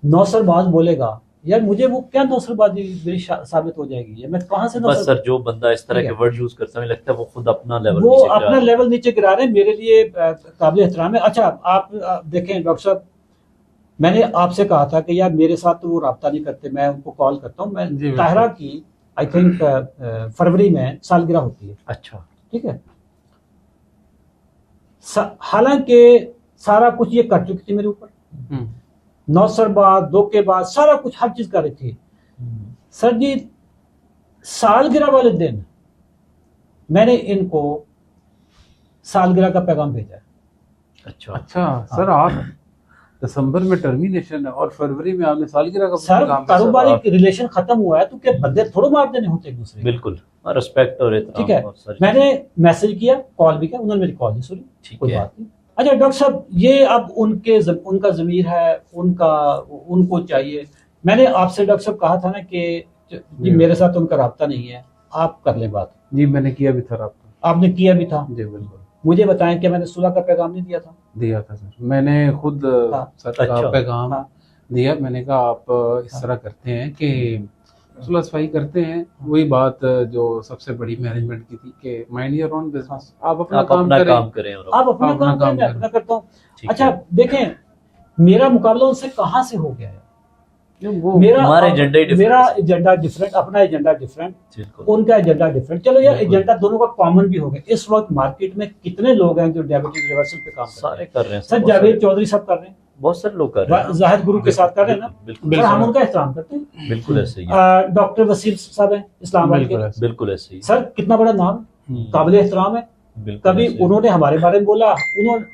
S2: नौसरबाज बोलेगा यार, मुझे वो क्या नौसरबाजी मेरी साबित हो जाएगी, या मैं कहाँ से
S1: बस
S2: नौसर,
S1: सर जो बंदा इस तरह
S2: ठीक
S1: के
S2: है।
S1: वर्ड यूज करता है, मुझे लगता है वो खुद अपना लेवल
S2: वो
S1: नीचे गिरा
S2: अपना
S1: रहा है।
S2: लेवल नीचे गिरा रहे हैं। मेरे लिए काबिल एहतराम है। अच्छा आप देखें डॉक्टर साहब, मैंने आपसे कहा था कि यार मेरे साथ तो वो रब्ता नहीं करते, मैं उनको कॉल करता हूँ। मैं
S3: जी, बिल्कुल।
S2: ताहिरा की आई थिंक फरवरी में सालगिरह होती है,
S1: अच्छा
S2: ठीक है। हालांकि सारा कुछ ये कर चुकी थी मेरे ऊपर, नौसरबाज, धोखेबाज, सारा कुछ हर चीज कर रही थी। सर जी सालगिरह वाले दिन मैंने इनको सालगिरह का पैगाम भेजा है।
S1: अच्छा
S3: अच्छा सर, आप दिसंबर में टर्मिनेशन है और फरवरी में आपने सालगिरह का
S2: सर
S3: प्रोग्राम किया।
S2: कारोबारी रिलेशन खत्म हुआ है तो क्या बंदे थोड़े मार देने होते एक दूसरे को?
S1: बिल्कुल रिस्पेक्ट और एहतराम
S2: ठीक है।
S1: और सारी
S2: मैंने मैसेज किया, कॉल भी किया, उन्होंने मेरी कॉल नहीं सुनी,
S1: ठीक
S2: कोई
S1: है।
S2: बात नहीं। अच्छा डॉक्टर साहब, ये अब उनका ज़मीर है, उनको चाहिए। मैंने आपसे डॉक्टर साहब कहा था ना कि जी मेरे साथ उनका राब्ता नहीं है, आप कर लें बात।
S3: जी मैंने किया भी था आपका।
S2: आपने किया भी था।
S3: जी बिल्कुल
S2: मुझे बताएं कि मैंने सुलह का पैगाम नहीं दिया था?
S3: दिया था सर, मैंने खुद
S2: हाँ।
S3: सर का
S1: अच्छा।
S3: पैगाम
S2: हाँ।
S3: दिया। मैंने कहा आप इस तरह करते हैं कि सुलह सफाई करते हैं। वही बात जो सबसे बड़ी मैनेजमेंट की थी कि माइंड योर ओन बिजनेस, आप अपना
S1: आप
S3: काम
S1: अपना
S3: करें।
S1: काम करें और
S2: आप अपना
S3: अपना
S2: काम करें,
S3: काम
S2: मैं
S3: करें।
S2: अपना करता हूँ।
S1: ठीक
S2: अच्छा
S1: है।
S2: देखें, मेरा मुकाबला उनसे कहाँ से हो गया है?
S3: वो
S1: हमारा एजेंडा ही different
S2: मेरा
S1: है।
S2: एजेंडा डिफरेंट, अपना एजेंडा डिफरेंट,
S1: बिल्कुल
S2: उनका एजेंडा डिफरेंट। चलो यार
S1: बिल्कुल।
S2: एजेंडा दोनों का कॉमन भी हो गया। इस वक्त मार्केट में कितने लोग हैं जो डायबिटीज रिवर्सल पे काम कर रहे
S1: सारे
S2: हैं?
S1: कर रहे हैं
S2: सर
S1: बहुत
S2: जावेद
S1: सारे-
S2: चौधरी साहब कर रहे हैं,
S1: बहुत सारे लोग कर रहे हैं।
S2: जाहिद गुरु के साथ कर रहे हैं ना।
S1: बिल्कुल
S2: सर हम उनका एहतराम करते हैं।
S1: बिल्कुल ऐसे ही है।
S2: डॉक्टर वसीम साहब हैं इस्लामाबाद
S3: बिल्कुल
S2: के,
S3: ऐसे।
S1: बिल्कुल ऐसे ही
S2: सर कितना बड़ा नाम, काबिल एहतराम है।
S1: बिल्कुल
S2: कभी
S1: ऐसे ही।
S2: उन्होंने हमारे बारे में बोला,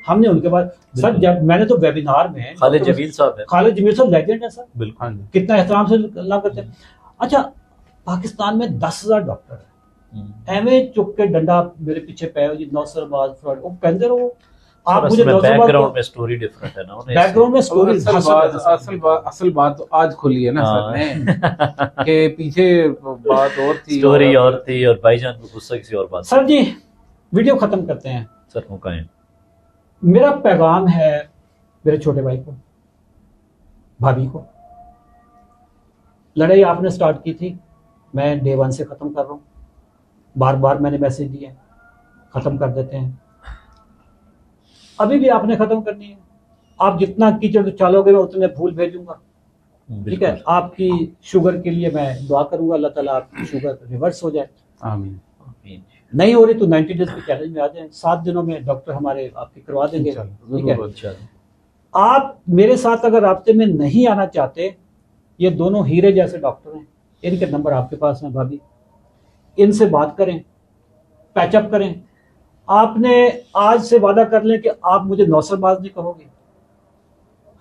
S2: हमने उनके बारे। सर
S1: बिल्कुल।
S2: जब मैंने तो वेबिनार में
S1: खालिद जमील साहब है।
S2: खालिद जमील साहब लेजेंड है सर,
S1: बिल्कुल
S3: हाँ जी।
S2: कितना एहतराम से नाम करते हैं। अच्छा पाकिस्तान में 10,000 डॉक्टर है, एवं चुप के डंडा मेरे पीछे पे हो जी, नौसरबाज फ्रॉड वो कहते रहो। आप मुझे
S1: बैकग्राउंड में स्टोरी डिफरेंट है ना उन्हें
S2: बैकग्राउंड में स्टोरी
S3: असल बात तो आज खुली है ना सर ने कि पीछे बात और थी,
S1: स्टोरी और थी और भाईजान को गुस्सा किसी और बात।
S2: सर जी वीडियो खत्म करते हैं।
S1: सर मौका है।
S2: मेरा पैगाम है मेरे छोटे भाई को, भाभी को। लड़ाई आपने स्टार्ट की थी, मैं डे 1 से खत्म कर रहा हूँ। बार बार मैंने मैसेज दिए, खत्म कर देते हैं। अभी भी आपने खत्म करनी है। आप जितना कीचड़ उछालोगे मैं उतने फूल भेजूंगा, ठीक है। आपकी शुगर के लिए मैं दुआ करूंगा, अल्लाह ताला आपकी शुगर रिवर्स हो जाए।
S3: आमीन।
S2: नहीं हो रही तो 90 डेज के चैलेंज में आ जाए, 7 दिनों में डॉक्टर हमारे आपकी करवा देंगे, ठीक है।
S1: अच्छा
S2: आप मेरे साथ अगर राब्ते में नहीं आना चाहते, ये दोनों हीरे जैसे डॉक्टर हैं, इनके नंबर आपके पास हैं भाभी, इनसे बात करें, पैचअप करें। आपने आज से वादा कर लें कि आप मुझे नौसरबाज नहीं कहोगे,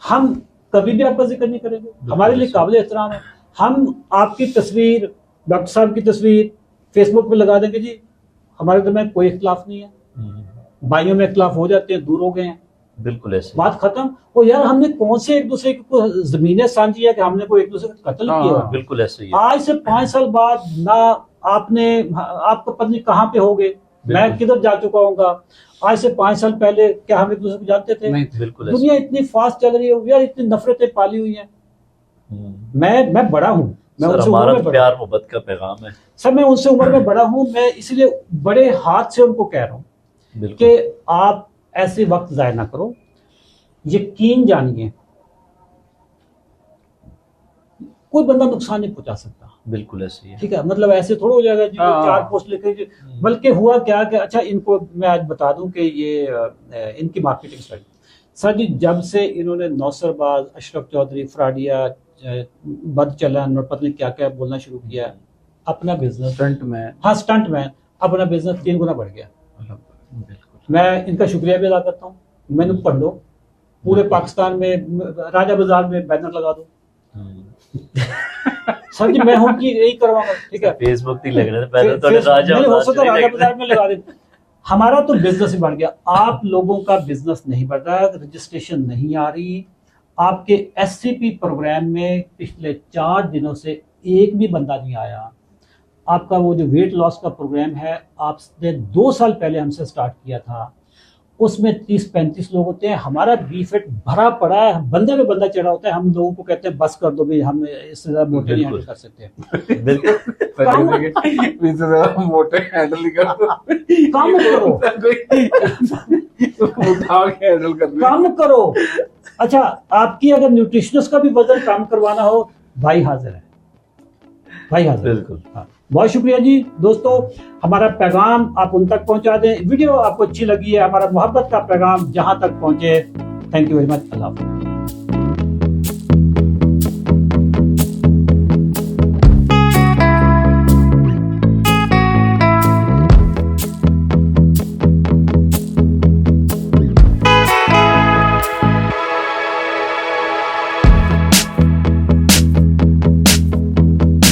S2: हम कभी भी आपका जिक्र नहीं करेंगे। हमारे लिए काबिल एहतराम है। हम आपकी तस्वीर, डॉक्टर साहब की तस्वीर फेसबुक पे लगा देंगे जी, हमारे तो में कोई इख्तलाफ नहीं है। भाइयों में इख्तलाफ हो जाते हैं, दूर हो गए हैं,
S1: बिल्कुल ऐसे
S2: बात खत्म। और यार हमने कौन से एक दूसरे को जमीनें साझी है कि हमने कोई एक दूसरे का कत्ल किया?
S1: बिल्कुल ऐसे ही है।
S2: आज से 5 साल बाद ना आपको पत्नी कहाँ पे हो गए, मैं किधर जा चुका हूँ। आज से 5 साल पहले क्या हम एक दूसरे को जानते थे?
S3: नहीं।
S1: बिल्कुल
S2: दुनिया इतनी फास्ट चल रही है यार, इतनी नफरतें पाली हुई हैं। मैं बड़ा हूँ, मैं
S1: सर
S2: उनसे
S1: हमारा
S2: उम्र में
S1: तो
S2: बड़ा
S1: प्यार मोहब्बत का पैगाम है।
S2: सर, मैं उनसे उम्र में बड़ा हूँ, मैं इसलिए बड़े हाथ से उनको कह रहा हूँ
S1: बिल्कुल
S2: कि आप ऐसे वक्त जाया ना करो। यकीन जानिए कोई बंदा नुकसान नहीं पहुंचा सकता।
S1: बिल्कुल ऐसे ही है।
S2: ठीक है, मतलब ऐसे थोड़ा हो जाएगा जी
S3: हाँ।
S2: 4 पोस्ट लिखे। बल्कि हुआ क्या कि अच्छा, इनको मैं आज बता दूं कि ये इनकी मार्केटिंग स्ट्रेटजी सर जी, जब से इन्होंने नौसरबाज, अशरफ चौधरी, फ्राडिया, बदचलन और पता नहीं क्या क्या बोलना शुरू किया, अपना बिजनेस
S3: स्टंट में
S2: हाँ स्टंट मैन, अपना बिजनेस 3 गुना बढ़ गया।
S1: बिल्कुल
S2: मैं इनका शुक्रिया भी अदा करता हूँ। मैंने पढ़ लो, पूरे पाकिस्तान में राजा बाजार में बैनर लगा दो सर जी, मैं हूँ कि यही करवाऊंगा। ठीक है,
S1: फेसबुक नहीं लग रहे थे पहले तो राजा
S2: नहीं हो सकता,
S1: बाजार
S2: राजा बाजार में लगा दे। हमारा तो बिजनेस ही बढ़ गया, आप लोगों का बिजनेस नहीं बढ़ रहा, रजिस्ट्रेशन नहीं आ रही। आपके एससीपी प्रोग्राम में पिछले 4 दिनों से एक भी बंदा नहीं आया। आपका वो जो वेट लॉस का प्रोग्राम है, आपने 2 साल पहले हमसे स्टार्ट किया था, उसमें 30-35 लोग होते हैं। हमारा बीफेट भरा पड़ा है, बंदे पे बंदा चढ़ा होता है। हम लोगों को कहते हैं बस कर दो भाई, हम इससे ज्यादा मोटे नहीं हैंडल कर सकते।
S3: मोटे हैंडल नहीं कर
S2: काम करो,
S3: उठा के हैंडल कर
S2: काम करो। अच्छा, आपकी अगर न्यूट्रिशनिस्ट का भी वजन काम करवाना हो, भाई हाजिर है, भाई हाजिर है।
S1: बिल्कुल।
S2: हाँ, बहुत शुक्रिया जी दोस्तों, हमारा पैगाम आप उन तक पहुंचा दें। वीडियो आपको अच्छी लगी है, हमारा मोहब्बत का पैगाम जहां तक पहुंचे। Thank you very much. अल्लाह हाफ़िज़।